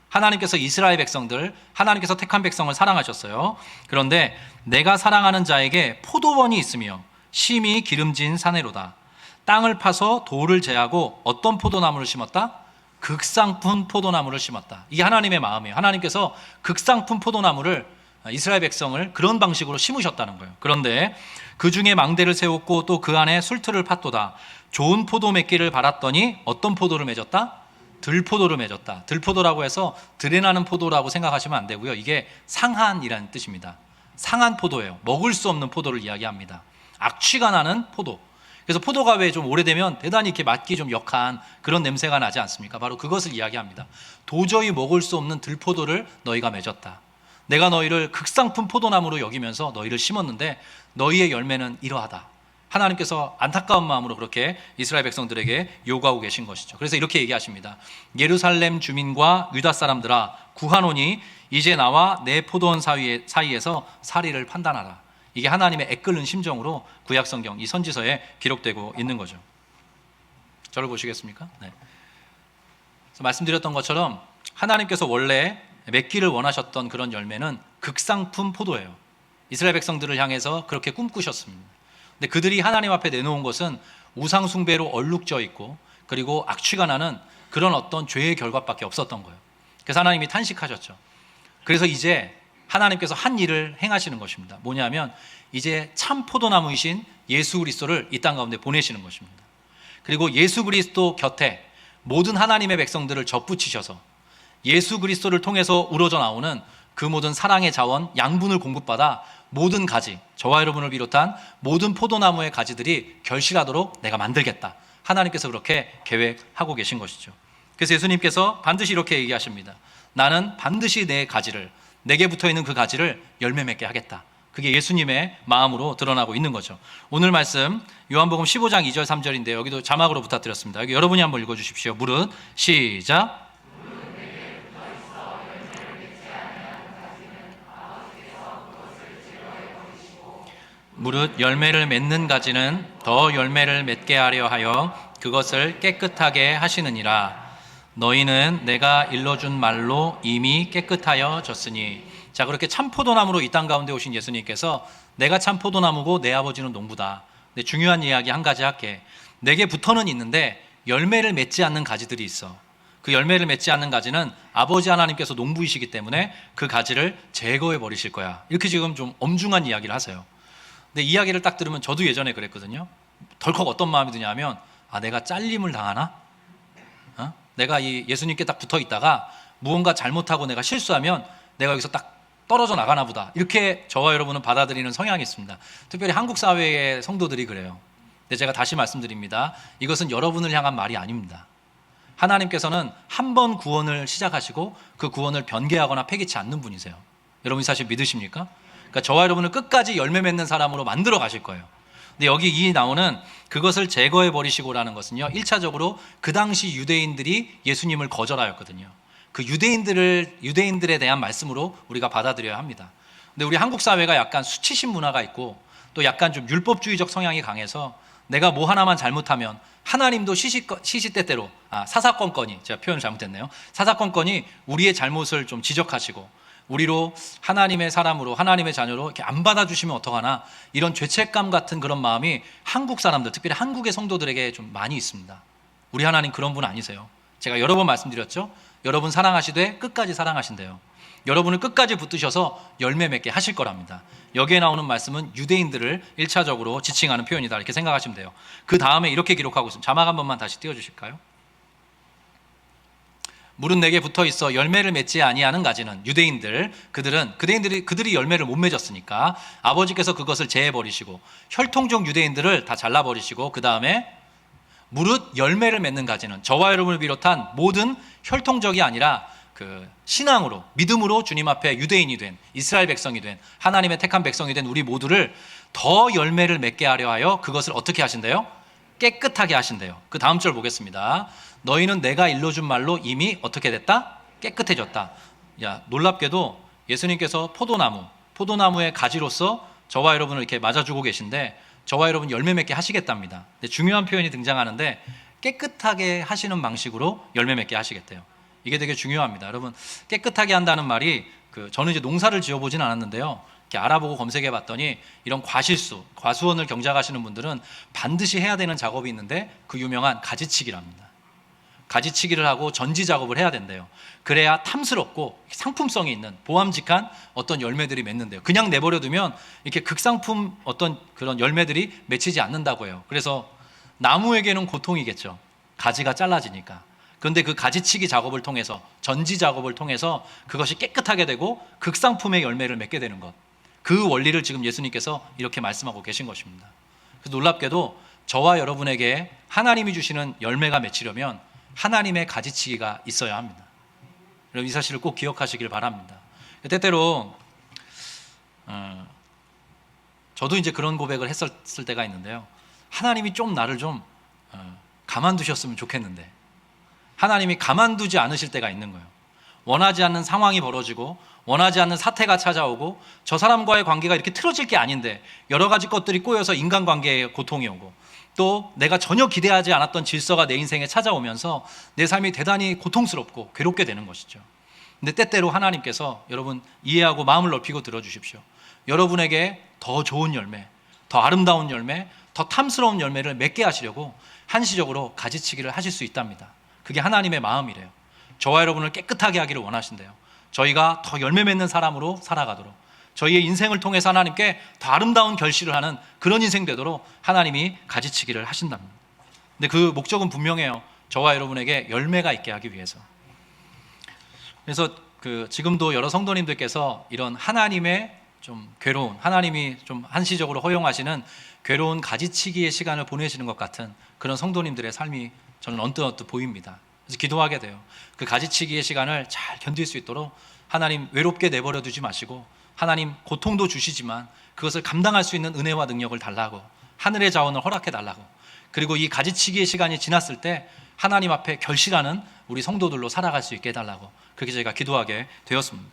하나님께서 이스라엘 백성들, 하나님께서 택한 백성을 사랑하셨어요. 그런데 내가 사랑하는 자에게 포도원이 있으며 심히 기름진 사내로다. 땅을 파서 돌을 제하고 어떤 포도나무를 심었다? 극상품 포도나무를 심었다. 이게 하나님의 마음이에요. 하나님께서 극상품 포도나무를, 이스라엘 백성을 그런 방식으로 심으셨다는 거예요. 그런데 그 중에 망대를 세웠고 또 그 안에 술틀을 팠도다. 좋은 포도 맺기를 바랐더니 어떤 포도를 맺었다? 들포도를 맺었다. 들포도라고 해서 들에 나는 포도라고 생각하시면 안 되고요. 이게 상한이라는 뜻입니다. 상한 포도예요. 먹을 수 없는 포도를 이야기합니다. 악취가 나는 포도. 그래서 포도가 왜 좀 오래되면 대단히 이렇게 맡기 좀 역한 그런 냄새가 나지 않습니까? 바로 그것을 이야기합니다. 도저히 먹을 수 없는 들포도를 너희가 맺었다. 내가 너희를 극상품 포도나무로 여기면서 너희를 심었는데 너희의 열매는 이러하다. 하나님께서 안타까운 마음으로 그렇게 이스라엘 백성들에게 요구하고 계신 것이죠. 그래서 이렇게 얘기하십니다. 예루살렘 주민과 유다 사람들아, 구하노니 이제 나와 내 포도원 사이에서 사리를 판단하라. 이게 하나님의 애끓는 심정으로 구약성경 이 선지서에 기록되고 있는 거죠. 저를 보시겠습니까? 네. 그래서 말씀드렸던 것처럼 하나님께서 원래 맺기를 원하셨던 그런 열매는 극상품 포도예요. 이스라엘 백성들을 향해서 그렇게 꿈꾸셨습니다. 근데 그들이 하나님 앞에 내놓은 것은 우상 숭배로 얼룩져 있고 그리고 악취가 나는 그런 어떤 죄의 결과밖에 없었던 거예요. 그래서 하나님이 탄식하셨죠. 그래서 이제 하나님께서 한 일을 행하시는 것입니다. 뭐냐면 이제 참 포도나무이신 예수 그리스도를 이 땅 가운데 보내시는 것입니다. 그리고 예수 그리스도 곁에 모든 하나님의 백성들을 접붙이셔서 예수 그리스도를 통해서 우러져 나오는 그 모든 사랑의 자원, 양분을 공급받아 모든 가지, 저와 여러분을 비롯한 모든 포도나무의 가지들이 결실하도록 내가 만들겠다. 하나님께서 그렇게 계획하고 계신 것이죠. 그래서 예수님께서 반드시 이렇게 얘기하십니다. 나는 반드시 내 가지를, 내게 붙어있는 그 가지를 열매 맺게 하겠다. 그게 예수님의 마음으로 드러나고 있는 거죠. 오늘 말씀 요한복음 15장 2절 3절인데 여기도 자막으로 부탁드렸습니다. 여기 여러분이 한번 읽어주십시오. 무릇 시작. 무릇 열매를 맺는 가지는 더 열매를 맺게 하려 하여 그것을 깨끗하게 하시느니라. 너희는 내가 일러준 말로 이미 깨끗하여 졌으니. 자, 그렇게 참 포도나무로 이 땅 가운데 오신 예수님께서 내가 참 포도나무고 내 아버지는 농부다. 근데 중요한 이야기 한 가지 할게. 내게 붙어는 있는데 열매를 맺지 않는 가지들이 있어. 그 열매를 맺지 않는 가지는 아버지 하나님께서 농부이시기 때문에 그 가지를 제거해 버리실 거야. 이렇게 지금 좀 엄중한 이야기를 하세요. 근데 이야기를 딱 들으면 저도 예전에 그랬거든요. 덜컥 어떤 마음이 드냐면 내가 잘림을 당하나? 내가 이 예수님께 딱 붙어 있다가 무언가 잘못하고 내가 실수하면 내가 여기서 딱 떨어져 나가나 보다. 이렇게 저와 여러분은 받아들이는 성향이 있습니다. 특별히 한국 사회의 성도들이 그래요. 근데 제가 다시 말씀드립니다. 이것은 여러분을 향한 말이 아닙니다. 하나님께서는 한 번 구원을 시작하시고 그 구원을 변개하거나 폐기치 않는 분이세요. 여러분이 사실 믿으십니까? 그러니까 저와 여러분을 끝까지 열매 맺는 사람으로 만들어 가실 거예요. 근데 여기 이 나오는 그것을 제거해 버리시고라는 것은요, 1차적으로 그 당시 유대인들이 예수님을 거절하였거든요. 그 유대인들에 대한 말씀으로 우리가 받아들여야 합니다. 근데 우리 한국 사회가 약간 수치심 문화가 있고 또 약간 좀 율법주의적 성향이 강해서 내가 뭐 하나만 잘못하면 하나님도 시시때때로 사사건건이, 제가 표현을 잘못했네요. 사사건건이 우리의 잘못을 좀 지적하시고 우리로 하나님의 사람으로 하나님의 자녀로 이렇게 안 받아주시면 어떡하나, 이런 죄책감 같은 그런 마음이 한국 사람들, 특별히 한국의 성도들에게 좀 많이 있습니다. 우리 하나님 그런 분 아니세요. 제가 여러 번 말씀드렸죠. 여러분 사랑하시되 끝까지 사랑하신대요. 여러분을 끝까지 붙드셔서 열매 맺게 하실 거랍니다. 여기에 나오는 말씀은 유대인들을 1차적으로 지칭하는 표현이다, 이렇게 생각하시면 돼요. 그 다음에 이렇게 기록하고 있습니다. 자막 한 번만 다시 띄워주실까요? 무릇 내게 붙어 있어 열매를 맺지 아니하는 가지는 유대인들, 그들이 열매를 못 맺었으니까 아버지께서 그것을 제해 버리시고 혈통적 유대인들을 다 잘라 버리시고 그 다음에 무릇 열매를 맺는 가지는 저와 여러분을 비롯한 모든 혈통적이 아니라 그 신앙으로 믿음으로 주님 앞에 유대인이 된 이스라엘 백성이 된 하나님의 택한 백성이 된 우리 모두를 더 열매를 맺게 하려 하여 그것을 어떻게 하신대요? 깨끗하게 하신대요. 그 다음 절 보겠습니다. 너희는 내가 일러준 말로 이미 어떻게 됐다? 깨끗해졌다. 야, 놀랍게도 예수님께서 포도나무의 가지로서 저와 여러분을 이렇게 맞아주고 계신데 저와 여러분 열매 맺게 하시겠답니다. 근데 중요한 표현이 등장하는데 깨끗하게 하시는 방식으로 열매 맺게 하시겠대요. 이게 되게 중요합니다. 여러분, 깨끗하게 한다는 말이 저는 이제 농사를 지어보진 않았는데요. 이렇게 알아보고 검색해 봤더니 이런 과수원을 경작하시는 분들은 반드시 해야 되는 작업이 있는데 그 유명한 가지치기랍니다. 가지치기를 하고 전지 작업을 해야 된대요. 그래야 탐스럽고 상품성이 있는 보암직한 어떤 열매들이 맺는데요. 그냥 내버려두면 이렇게 극상품 어떤 그런 열매들이 맺히지 않는다고 해요. 그래서 나무에게는 고통이겠죠. 가지가 잘라지니까. 그런데 그 가지치기 작업을 통해서 전지 작업을 통해서 그것이 깨끗하게 되고 극상품의 열매를 맺게 되는 것. 그 원리를 지금 예수님께서 이렇게 말씀하고 계신 것입니다. 그래서 놀랍게도 저와 여러분에게 하나님이 주시는 열매가 맺히려면 하나님의 가지치기가 있어야 합니다. 여러분 이 사실을 꼭 기억하시길 바랍니다. 때때로 저도 이제 그런 고백을 했었을 때가 있는데요. 하나님이 좀 나를 좀 가만두셨으면 좋겠는데 하나님이 가만두지 않으실 때가 있는 거예요. 원하지 않는 상황이 벌어지고 원하지 않는 사태가 찾아오고 저 사람과의 관계가 이렇게 틀어질 게 아닌데 여러 가지 것들이 꼬여서 인간관계에 고통이 오고 또 내가 전혀 기대하지 않았던 질서가 내 인생에 찾아오면서 내 삶이 대단히 고통스럽고 괴롭게 되는 것이죠. 근데 때때로 하나님께서 여러분 이해하고 마음을 넓히고 들어주십시오. 여러분에게 더 좋은 열매, 더 아름다운 열매, 더 탐스러운 열매를 맺게 하시려고 한시적으로 가지치기를 하실 수 있답니다. 그게 하나님의 마음이래요. 저와 여러분을 깨끗하게 하기를 원하신대요. 저희가 더 열매 맺는 사람으로 살아가도록 저희의 인생을 통해서 하나님께 더 아름다운 결실을 하는 그런 인생 되도록 하나님이 가지치기를 하신답니다. 근데 그 목적은 분명해요. 저와 여러분에게 열매가 있게 하기 위해서. 그래서 지금도 여러 성도님들께서 이런 하나님의 좀 괴로운, 하나님이 좀 한시적으로 허용하시는 괴로운 가지치기의 시간을 보내시는 것 같은 그런 성도님들의 삶이 저는 언뜻 보입니다. 그래서 기도하게 돼요. 그 가지치기의 시간을 잘 견딜 수 있도록 하나님 외롭게 내버려 두지 마시고 하나님 고통도 주시지만 그것을 감당할 수 있는 은혜와 능력을 달라고 하늘의 자원을 허락해 달라고 그리고 이 가지치기의 시간이 지났을 때 하나님 앞에 결실하는 우리 성도들로 살아갈 수 있게 해달라고 그렇게 저희가 기도하게 되었습니다.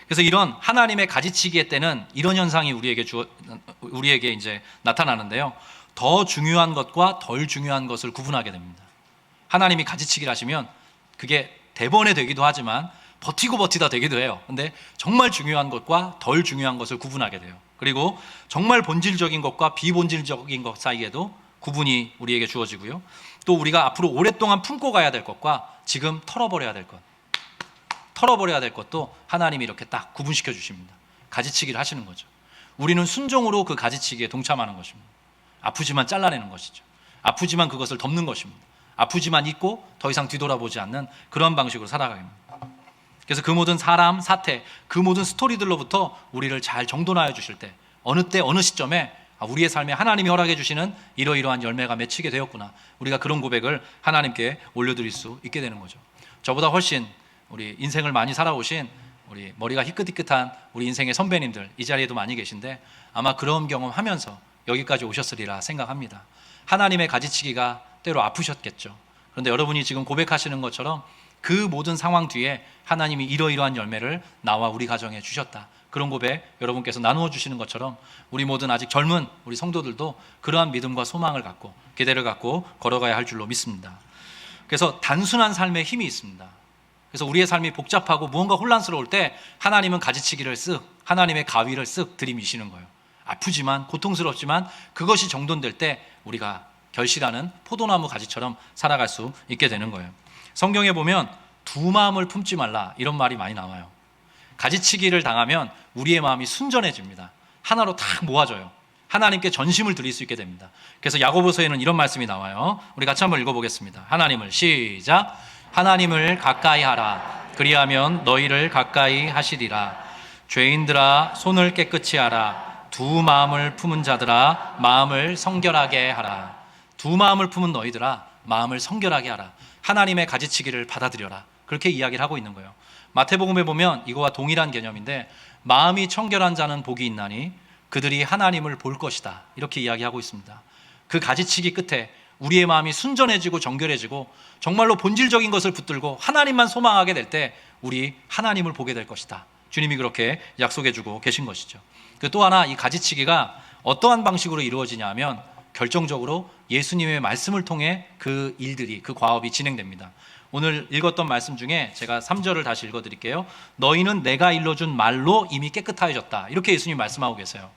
그래서 이런 하나님의 가지치기의 때는 이런 현상이 우리에게 이제 나타나는데요. 더 중요한 것과 덜 중요한 것을 구분하게 됩니다. 하나님이 가지치기를 하시면 그게 대번에 되기도 하지만 버티다 되기도 해요. 근데 정말 중요한 것과 덜 중요한 것을 구분하게 돼요. 그리고 정말 본질적인 것과 비본질적인 것 사이에도 구분이 우리에게 주어지고요. 또 우리가 앞으로 오랫동안 품고 가야 될 것과 지금 털어버려야 될 것도 하나님이 이렇게 딱 구분시켜 주십니다. 가지치기를 하시는 거죠. 우리는 순종으로 그 가지치기에 동참하는 것입니다. 아프지만 잘라내는 것이죠. 아프지만 그것을 덮는 것입니다. 아프지만 잊고 더 이상 뒤돌아보지 않는 그런 방식으로 살아갑니다. 그래서 그 모든 사람, 사태, 그 모든 스토리들로부터 우리를 잘 정돈하여 주실 때 어느 때 어느 시점에 우리의 삶에 하나님이 허락해 주시는 이러이러한 열매가 맺히게 되었구나. 우리가 그런 고백을 하나님께 올려드릴 수 있게 되는 거죠. 저보다 훨씬 우리 인생을 많이 살아오신 우리 머리가 희끗희끗한 우리 인생의 선배님들 이 자리에도 많이 계신데 아마 그런 경험하면서 여기까지 오셨으리라 생각합니다. 하나님의 가지치기가 때로 아프셨겠죠. 그런데 여러분이 지금 고백하시는 것처럼 그 모든 상황 뒤에 하나님이 이러이러한 열매를 나와 우리 가정에 주셨다. 그런 고백 여러분께서 나누어 주시는 것처럼 우리 모든 아직 젊은 우리 성도들도 그러한 믿음과 소망을 갖고 기대를 갖고 걸어가야 할 줄로 믿습니다. 그래서 단순한 삶에 힘이 있습니다. 그래서 우리의 삶이 복잡하고 무언가 혼란스러울 때 하나님은 가지치기를 하나님의 가위를 들이미시는 거예요. 아프지만 고통스럽지만 그것이 정돈될 때 우리가 결실하는 포도나무 가지처럼 살아갈 수 있게 되는 거예요. 성경에 보면 두 마음을 품지 말라 이런 말이 많이 나와요. 가지치기를 당하면 우리의 마음이 순전해집니다. 하나로 딱 모아져요. 하나님께 전심을 드릴 수 있게 됩니다. 그래서 야고보서에는 이런 말씀이 나와요. 우리 같이 한번 읽어보겠습니다. 하나님을 시작. 하나님을 가까이 하라. 그리하면 너희를 가까이 하시리라. 죄인들아 손을 깨끗이 하라. 두 마음을 품은 자들아 마음을 성결하게 하라. 두 마음을 품은 너희들아 마음을 성결하게 하라. 하나님의 가지치기를 받아들여라. 그렇게 이야기를 하고 있는 거예요. 마태복음에 보면 이거와 동일한 개념인데 마음이 청결한 자는 복이 있나니 그들이 하나님을 볼 것이다. 이렇게 이야기하고 있습니다. 그 가지치기 끝에 우리의 마음이 순전해지고 정결해지고 정말로 본질적인 것을 붙들고 하나님만 소망하게 될 때 우리 하나님을 보게 될 것이다. 주님이 그렇게 약속해주고 계신 것이죠. 또 하나 이 가지치기가 어떠한 방식으로 이루어지냐 하면 결정적으로 예수님의 말씀을 통해 그 일들이, 그 과업이 진행됩니다. 오늘 읽었던 말씀 중에 제가 3절을 다시 읽어드릴게요. 너희는 내가 일러준 말로 이미 깨끗하여졌다. 이렇게 예수님 말씀하고 계세요.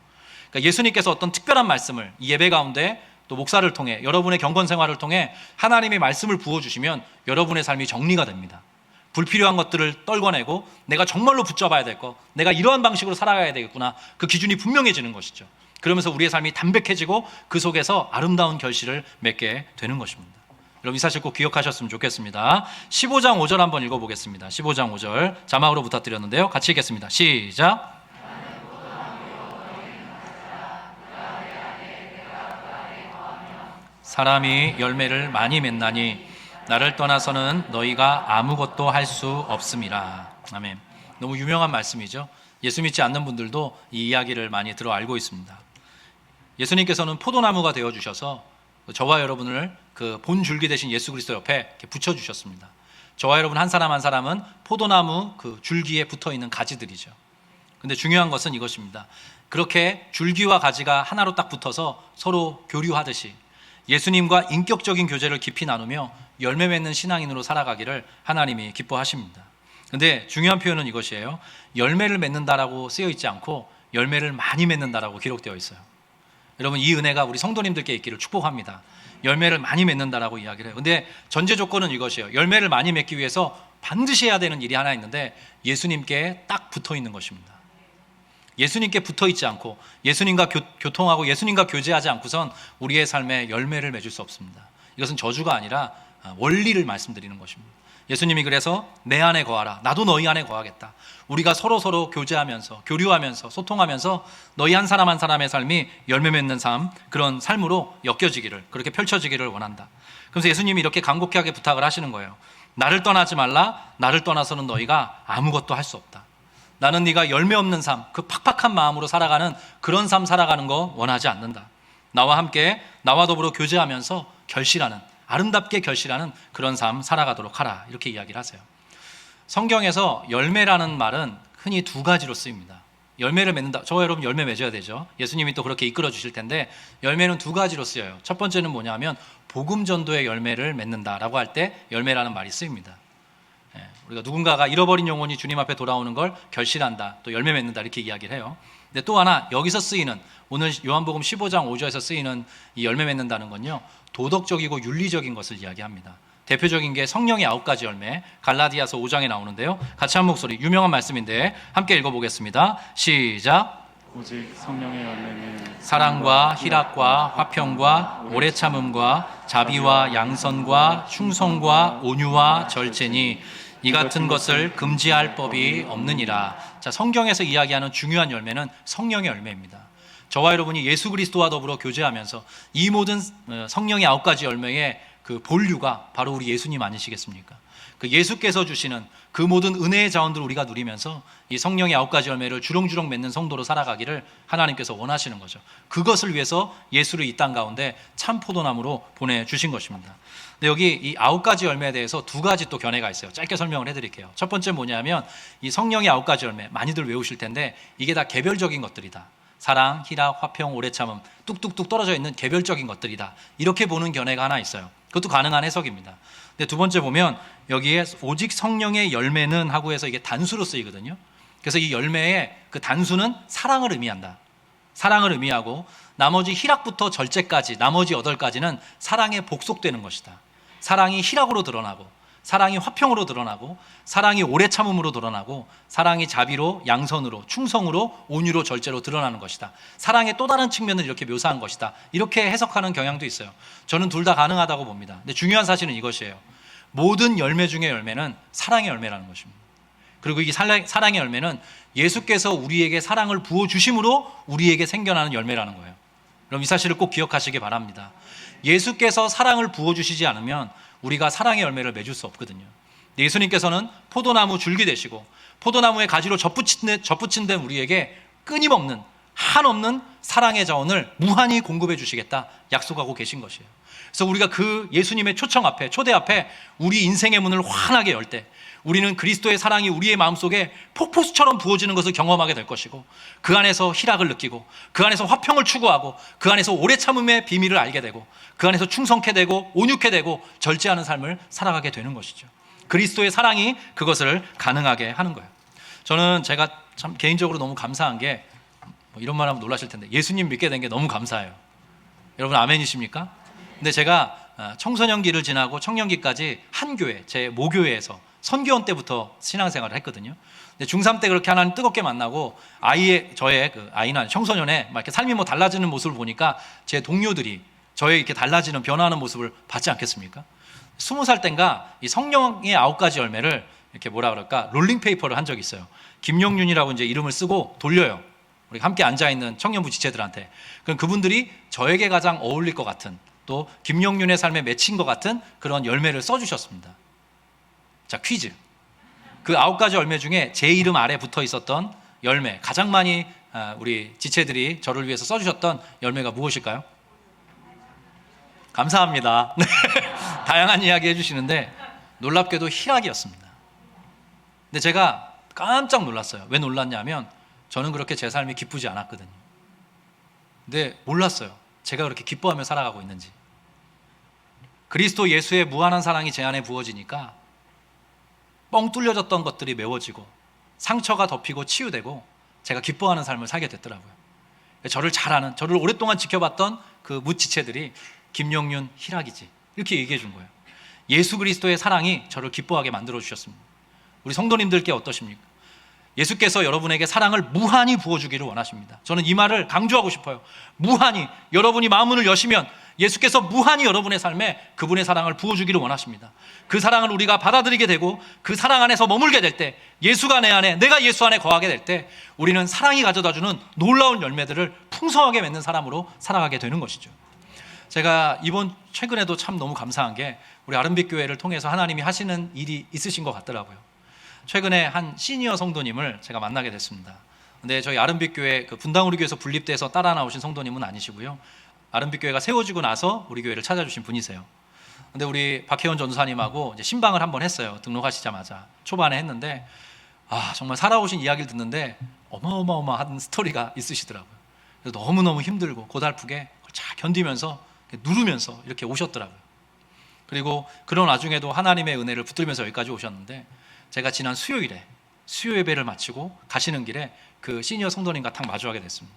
그러니까 예수님께서 어떤 특별한 말씀을 이 예배 가운데 또 목사를 통해 여러분의 경건 생활을 통해 하나님의 말씀을 부어주시면 여러분의 삶이 정리가 됩니다. 불필요한 것들을 떨궈내고 내가 정말로 붙잡아야 될 것, 내가 이러한 방식으로 살아가야 되겠구나, 그 기준이 분명해지는 것이죠. 그러면서 우리의 삶이 담백해지고 그 속에서 아름다운 결실을 맺게 되는 것입니다. 여러분 이 사실 꼭 기억하셨으면 좋겠습니다. 15장 5절 한번 읽어보겠습니다. 15장 5절 자막으로 부탁드렸는데요. 같이 읽겠습니다. 시작. 사람이 열매를 많이 맺나니 나를 떠나서는 너희가 아무것도 할 수 없음이라. 아멘. 너무 유명한 말씀이죠. 예수 믿지 않는 분들도 이 이야기를 많이 들어 알고 있습니다. 예수님께서는 포도나무가 되어주셔서 저와 여러분을 그 본 줄기 대신 예수 그리스도 옆에 이렇게 붙여주셨습니다. 저와 여러분 한 사람 한 사람은 포도나무 그 줄기에 붙어있는 가지들이죠. 근데 중요한 것은 이것입니다. 그렇게 줄기와 가지가 하나로 딱 붙어서 서로 교류하듯이 예수님과 인격적인 교제를 깊이 나누며 열매 맺는 신앙인으로 살아가기를 하나님이 기뻐하십니다. 근데 중요한 표현은 이것이에요. 열매를 맺는다라고 쓰여 있지 않고 열매를 많이 맺는다라고 기록되어 있어요. 여러분 이 은혜가 우리 성도님들께 있기를 축복합니다. 열매를 많이 맺는다라고 이야기를 해요. 근데 전제 조건은 이것이에요. 열매를 많이 맺기 위해서 반드시 해야 되는 일이 하나 있는데 예수님께 딱 붙어 있는 것입니다. 예수님께 붙어 있지 않고 예수님과 교통하고 예수님과 교제하지 않고선 우리의 삶에 열매를 맺을 수 없습니다. 이것은 저주가 아니라 원리를 말씀드리는 것입니다. 예수님이 그래서 내 안에 거하라. 나도 너희 안에 거하겠다. 우리가 서로 교제하면서 교류하면서 소통하면서 너희 한 사람 한 사람의 삶이 열매 맺는 삶, 그런 삶으로 엮여지기를, 그렇게 펼쳐지기를 원한다. 그래서 예수님이 이렇게 간곡하게 부탁을 하시는 거예요. 나를 떠나지 말라. 나를 떠나서는 너희가 아무것도 할 수 없다. 나는 네가 열매 없는 삶, 그 팍팍한 마음으로 살아가는 그런 삶 살아가는 거 원하지 않는다. 나와 함께 나와 더불어 교제하면서 결실하는, 아름답게 결실하는 그런 삶 살아가도록 하라. 이렇게 이야기를 하세요. 성경에서 열매라는 말은 흔히 두 가지로 쓰입니다. 열매를 맺는다. 저와 여러분 열매 맺어야 되죠. 예수님이 또 그렇게 이끌어 주실 텐데 열매는 두 가지로 쓰여요. 첫 번째는 뭐냐면 복음 전도의 열매를 맺는다라고 할 때 열매라는 말이 쓰입니다. 우리가 누군가가 잃어버린 영혼이 주님 앞에 돌아오는 걸 결실한다, 또 열매 맺는다 이렇게 이야기를 해요. 근데 또 하나 여기서 쓰이는, 오늘 요한복음 15장 5절에서 쓰이는 이 열매 맺는다는 건요, 도덕적이고 윤리적인 것을 이야기합니다. 대표적인 게 성령의 9가지 열매, 갈라디아서 5장에 나오는데요. 같이 한 목소리, 유명한 말씀인데 함께 읽어보겠습니다. 시작. 오직 성령의 열매는 사랑과 희락과 화평과 오래 참음과 자비와 양선과 충성과 온유와 절제니 이 같은 것을 금지할 법이 없느니라. 자, 성경에서 이야기하는 중요한 열매는 성령의 열매입니다. 저와 여러분이 예수 그리스도와 더불어 교제하면서 이 모든 성령의 9가지 열매의 그 본류가 바로 우리 예수님 아니시겠습니까? 그 예수께서 주시는 그 모든 은혜의 자원들을 우리가 누리면서 이 성령의 9가지 열매를 주렁주렁 맺는 성도로 살아가기를 하나님께서 원하시는 거죠. 그것을 위해서 예수를 이 땅 가운데 참 포도나무로 보내주신 것입니다. 근데 여기 이 9가지 열매에 대해서 두 가지 또 견해가 있어요. 짧게 설명을 해드릴게요. 첫 번째 뭐냐면 이 성령의 9가지 열매, 많이들 외우실 텐데 이게 다 개별적인 것들이다. 사랑, 희락, 화평, 오래 참음, 뚝뚝뚝 떨어져 있는 개별적인 것들이다. 이렇게 보는 견해가 하나 있어요. 그것도 가능한 해석입니다. 근데 두 번째 보면 여기에 오직 성령의 열매는 하고 해서 이게 단수로 쓰이거든요. 그래서 이 열매의 그 단수는 사랑을 의미한다. 사랑을 의미하고 나머지 희락부터 절제까지, 나머지 8가지는 사랑에 복속되는 것이다. 사랑이 희락으로 드러나고, 사랑이 화평으로 드러나고, 사랑이 오래 참음으로 드러나고, 사랑이 자비로, 양선으로, 충성으로, 온유로, 절제로 드러나는 것이다. 사랑의 또 다른 측면을 이렇게 묘사한 것이다. 이렇게 해석하는 경향도 있어요. 저는 둘 다 가능하다고 봅니다. 근데 중요한 사실은 이것이에요. 모든 열매 중의 열매는 사랑의 열매라는 것입니다. 그리고 이 사랑의 열매는 예수께서 우리에게 사랑을 부어주심으로 우리에게 생겨나는 열매라는 거예요. 그럼 이 사실을 꼭 기억하시기 바랍니다. 예수께서 사랑을 부어주시지 않으면 우리가 사랑의 열매를 맺을 수 없거든요. 예수님께서는 포도나무 줄기 되시고 포도나무의 가지로 접붙인 된 우리에게 끊임없는 한없는 사랑의 자원을 무한히 공급해 주시겠다 약속하고 계신 것이에요. 그래서 우리가 그 예수님의 초청 앞에, 초대 앞에 우리 인생의 문을 환하게 열 때 우리는 그리스도의 사랑이 우리의 마음속에 폭포수처럼 부어지는 것을 경험하게 될 것이고, 그 안에서 희락을 느끼고, 그 안에서 화평을 추구하고, 그 안에서 오래 참음의 비밀을 알게 되고, 그 안에서 충성케 되고 온유케 되고 절제하는 삶을 살아가게 되는 것이죠. 그리스도의 사랑이 그것을 가능하게 하는 거예요. 저는 제가 참 개인적으로 너무 감사한 게, 이런 말 하면 놀라실 텐데, 예수님 믿게 된 게 너무 감사해요. 여러분 아멘이십니까? 근데 제가 청소년기를 지나고 청년기까지 한 교회, 제 모교회에서 선교원 때부터 신앙생활을 했거든요. 근데 중3 때 그렇게 하나님 뜨겁게 만나고 저의 그 아이나 청소년의 막 이렇게 삶이 달라지는 모습을 보니까 제 동료들이 저의 이렇게 달라지는 변화하는 모습을 봤지 않겠습니까? 20살 땐가 이 성령의 9가지 열매를 이렇게 롤링페이퍼를 한 적이 있어요. 김용윤이라고 이제 이름을 쓰고 돌려요. 우리 함께 앉아있는 청년부 지체들한테. 그럼 그분들이 저에게 가장 어울릴 것 같은, 또 김용윤의 삶에 맺힌 것 같은 그런 열매를 써주셨습니다. 자, 퀴즈. 그 9가지 열매 중에 제 이름 아래 붙어 있었던 열매, 가장 많이 우리 지체들이 저를 위해서 써주셨던 열매가 무엇일까요? 감사합니다. 다양한 이야기 해주시는데 놀랍게도 희락이었습니다. 근데 제가 깜짝 놀랐어요. 왜 놀랐냐면 저는 그렇게 제 삶이 기쁘지 않았거든요. 근데 몰랐어요. 제가 그렇게 기뻐하며 살아가고 있는지. 그리스도 예수의 무한한 사랑이 제 안에 부어지니까 뻥 뚫려졌던 것들이 메워지고 상처가 덮이고 치유되고 제가 기뻐하는 삶을 살게 됐더라고요. 저를 잘 아는, 저를 오랫동안 지켜봤던 그 무지체들이 김용윤 희락이지 이렇게 얘기해 준 거예요. 예수 그리스도의 사랑이 저를 기뻐하게 만들어 주셨습니다. 우리 성도님들께 어떠십니까? 예수께서 여러분에게 사랑을 무한히 부어주기를 원하십니다. 저는 이 말을 강조하고 싶어요. 무한히, 여러분이 마음문을 여시면 예수께서 무한히 여러분의 삶에 그분의 사랑을 부어주기를 원하십니다. 그 사랑을 우리가 받아들이게 되고 그 사랑 안에서 머물게 될 때, 예수가 내 안에, 내가 예수 안에 거하게 될 때 우리는 사랑이 가져다주는 놀라운 열매들을 풍성하게 맺는 사람으로 살아가게 되는 것이죠. 제가 최근에도 참 너무 감사한 게 우리 아름빛 교회를 통해서 하나님이 하시는 일이 있으신 것 같더라고요. 최근에 한 시니어 성도님을 제가 만나게 됐습니다. 근데 저희 아름빛 교회 그 분당 우리 교회에서 분립돼서 따라 나오신 성도님은 아니시고요. 아름빛 교회가 세워지고 나서 우리 교회를 찾아주신 분이세요. 근데 우리 박혜원 전도사님하고 이제 신방을 한번 했어요. 등록하시자마자 초반에 했는데 정말 살아오신 이야기를 듣는데 어마어마한 스토리가 있으시더라고요. 그래서 너무너무 힘들고 고달프게 잘 견디면서 누르면서 이렇게 오셨더라고요. 그리고 그런 와중에도 하나님의 은혜를 붙들면서 여기까지 오셨는데, 제가 지난 수요일에 수요 예배를 마치고 가시는 길에 그 시니어 성도님과 딱 마주하게 됐습니다.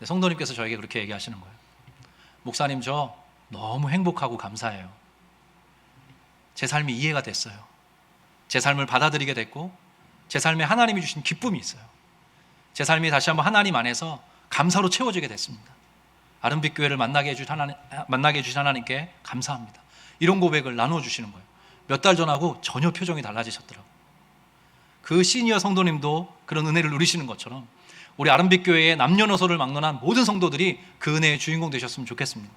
성도님께서 저에게 그렇게 얘기하시는 거예요. 목사님, 저 너무 행복하고 감사해요. 제 삶이 이해가 됐어요. 제 삶을 받아들이게 됐고 제 삶에 하나님이 주신 기쁨이 있어요. 제 삶이 다시 한번 하나님 안에서 감사로 채워지게 됐습니다. 아름빛 교회를 만나게 해주신 하나님께 감사합니다. 이런 고백을 나누어 주시는 거예요. 몇 달 전하고 전혀 표정이 달라지셨더라고요. 그 시니어 성도님도 그런 은혜를 누리시는 것처럼 우리 아름빛 교회의 남녀노소를 막론한 모든 성도들이 그 은혜의 주인공 되셨으면 좋겠습니다.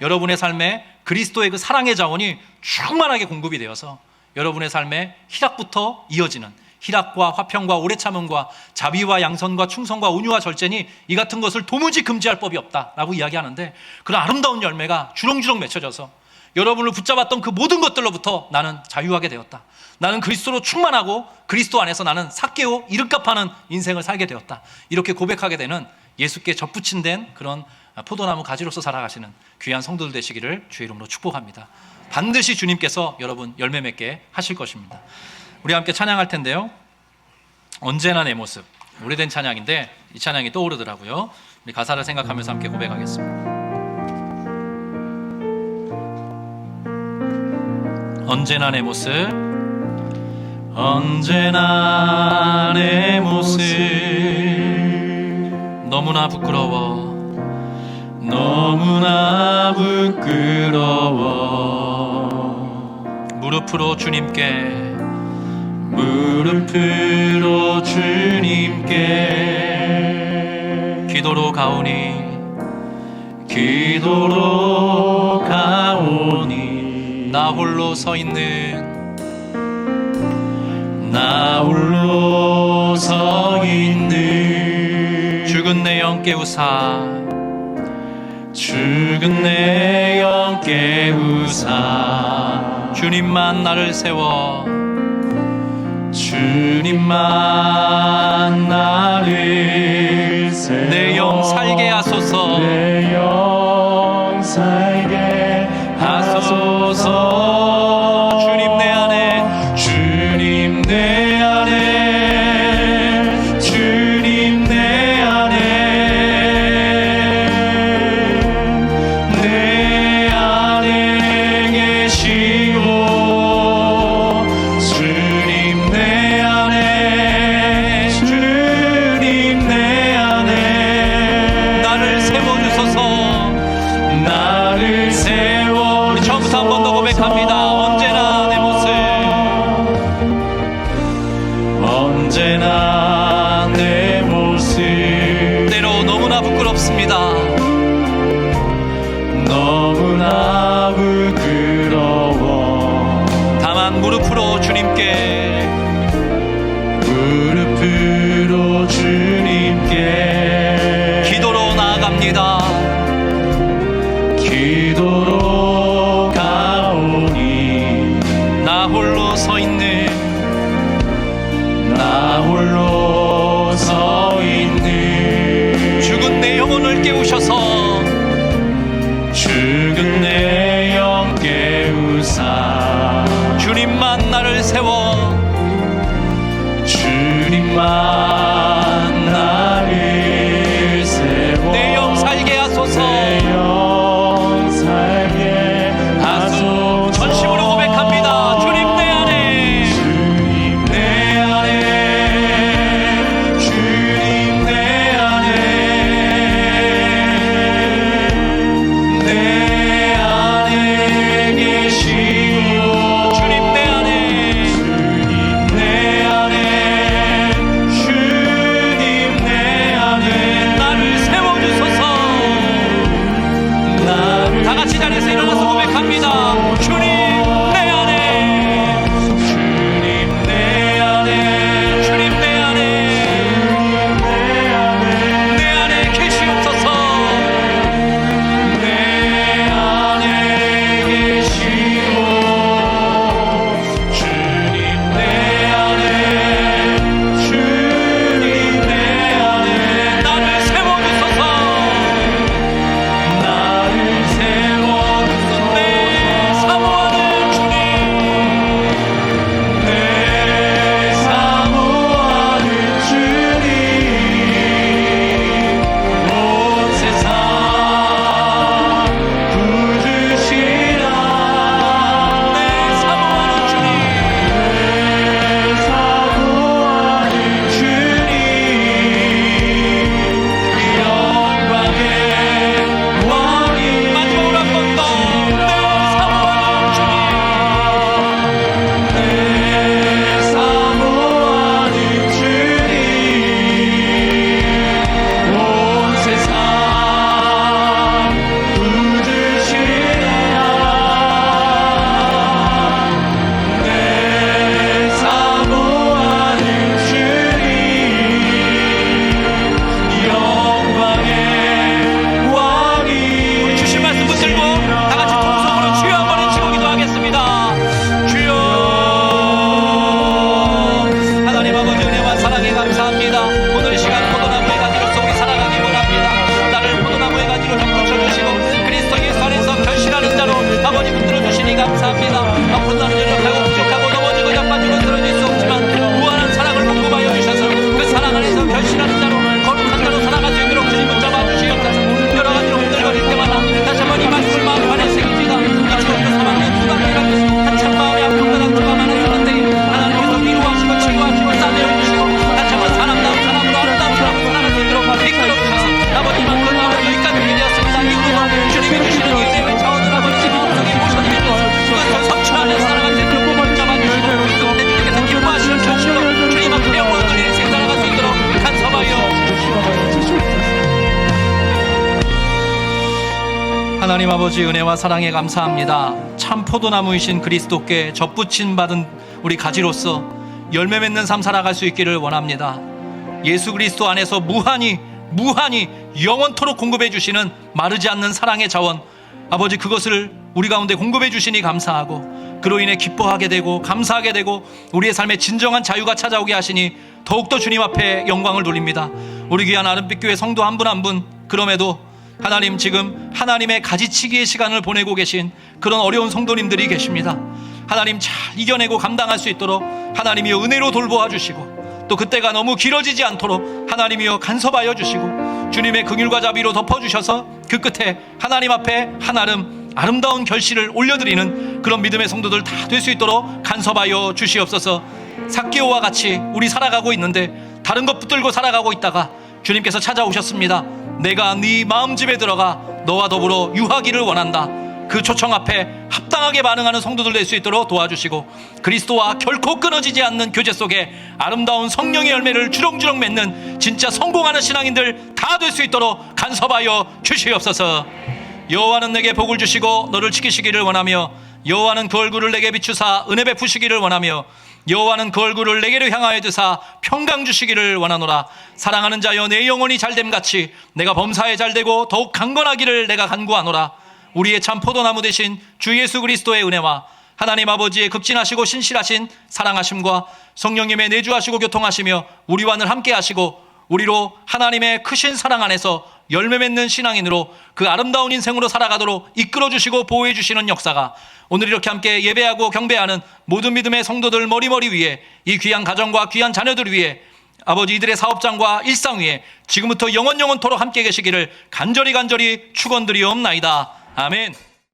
여러분의 삶에 그리스도의 그 사랑의 자원이 충만하게 공급이 되어서 여러분의 삶에 희락부터 이어지는, 희락과 화평과 오래 참음과 자비와 양선과 충성과 온유와 절제니 이 같은 것을 도무지 금지할 법이 없다라고 이야기하는데, 그런 아름다운 열매가 주렁주렁 맺혀져서 여러분을 붙잡았던 그 모든 것들로부터 나는 자유하게 되었다. 나는 그리스도로 충만하고 그리스도 안에서 나는 삭개오 이름값하는 인생을 살게 되었다. 이렇게 고백하게 되는 예수께 접붙인 된 그런 포도나무 가지로서 살아가시는 귀한 성도들 되시기를 주의 이름으로 축복합니다. 반드시 주님께서 여러분 열매 맺게 하실 것입니다. 우리 함께 찬양할 텐데요. 언제나 내 모습. 오래된 찬양인데 이 찬양이 떠오르더라고요. 우리 가사를 생각하면서 함께 고백하겠습니다. 언제나 내 모습, 언제나 내 모습, 너무나 부끄러워, 너무나 부끄러워, 무릎으로 주님께 기도로 가오니 나 홀로 서 있는 죽은 내 영 깨우사 주님만 나를 세워 내 영 살게 하소서 주님 내 안에 계시오 주님 내 안에 나를 세워 우리 처음부터 한 번 더 고백합니다. 언제나 내 모습 때로 너무나 부끄럽습니다. 다만 무릎으로 주님께 기도로 나아갑니다. 나 홀로 서 있는 죽은 내 영혼을 깨우셔서 주님만 나를 세워 내 영 살게 하소서 전심으로 고백합니다. 주님 내 안에 하나님 아버지 은혜와 사랑에 감사합니다. 참 포도나무이신 그리스도께 접붙임 받은 우리 가지로서 열매 맺는 삶 살아갈 수 있기를 원합니다. 예수 그리스도 안에서 무한히 영원토록 공급해 주시는 마르지 않는 사랑의 자원, 아버지 그것을 우리 가운데 공급해 주시니 감사하고, 그로 인해 기뻐하게 되고 감사하게 되고 우리의 삶에 진정한 자유가 찾아오게 하시니 더욱더 주님 앞에 영광을 돌립니다. 우리 귀한 아름빛교회 성도 한 분 한 분, 그럼에도 하나님 지금 하나님의 가지치기의 시간을 보내고 계신 그런 어려운 성도님들이 계십니다. 하나님 잘 이겨내고 감당할 수 있도록 하나님이여 은혜로 돌보아 주시고, 또 그때가 너무 길어지지 않도록 하나님이여 간섭하여 주시고, 주님의 긍휼과 자비로 덮어주셔서 그 끝에 하나님 앞에 한아름 아름다운 결실을 올려드리는 그런 믿음의 성도들 다 될 수 있도록 간섭하여 주시옵소서. 삭개오와 같이 우리 살아가고 있는데 다른 것 붙들고 살아가고 있다가 주님께서 찾아오셨습니다. 내가 네 마음집에 들어가 너와 더불어 유하기를 원한다. 그 초청 앞에 합당하게 반응하는 성도들 될 수 있도록 도와주시고, 그리스도와 결코 끊어지지 않는 교제 속에 아름다운 성령의 열매를 주렁주렁 맺는 진짜 성공하는 신앙인들 다 될 수 있도록 간섭하여 주시옵소서. 여호와는 내게 복을 주시고 너를 지키시기를 원하며, 여호와는 그 얼굴을 내게 비추사 은혜 베푸시기를 원하며, 여호와는 그 얼굴을 내게로 향하여 드사 평강 주시기를 원하노라. 사랑하는 자여 내 영혼이 잘됨같이 내가 범사에 잘되고 더욱 강건하기를 내가 간구하노라. 우리의 참 포도나무 되신 주 예수 그리스도의 은혜와 하나님 아버지의 극진하시고 신실하신 사랑하심과 성령님의 내주하시고 교통하시며 우리와 늘 함께 하시고, 우리로 하나님의 크신 사랑 안에서 열매 맺는 신앙인으로 그 아름다운 인생으로 살아가도록 이끌어 주시고 보호해 주시는 역사가 오늘 이렇게 함께 예배하고 경배하는 모든 믿음의 성도들 머리머리 위에, 이 귀한 가정과 귀한 자녀들 위에, 아버지 이들의 사업장과 일상 위에 지금부터 영원토록 함께 계시기를 간절히 축원드리옵나이다. 아멘.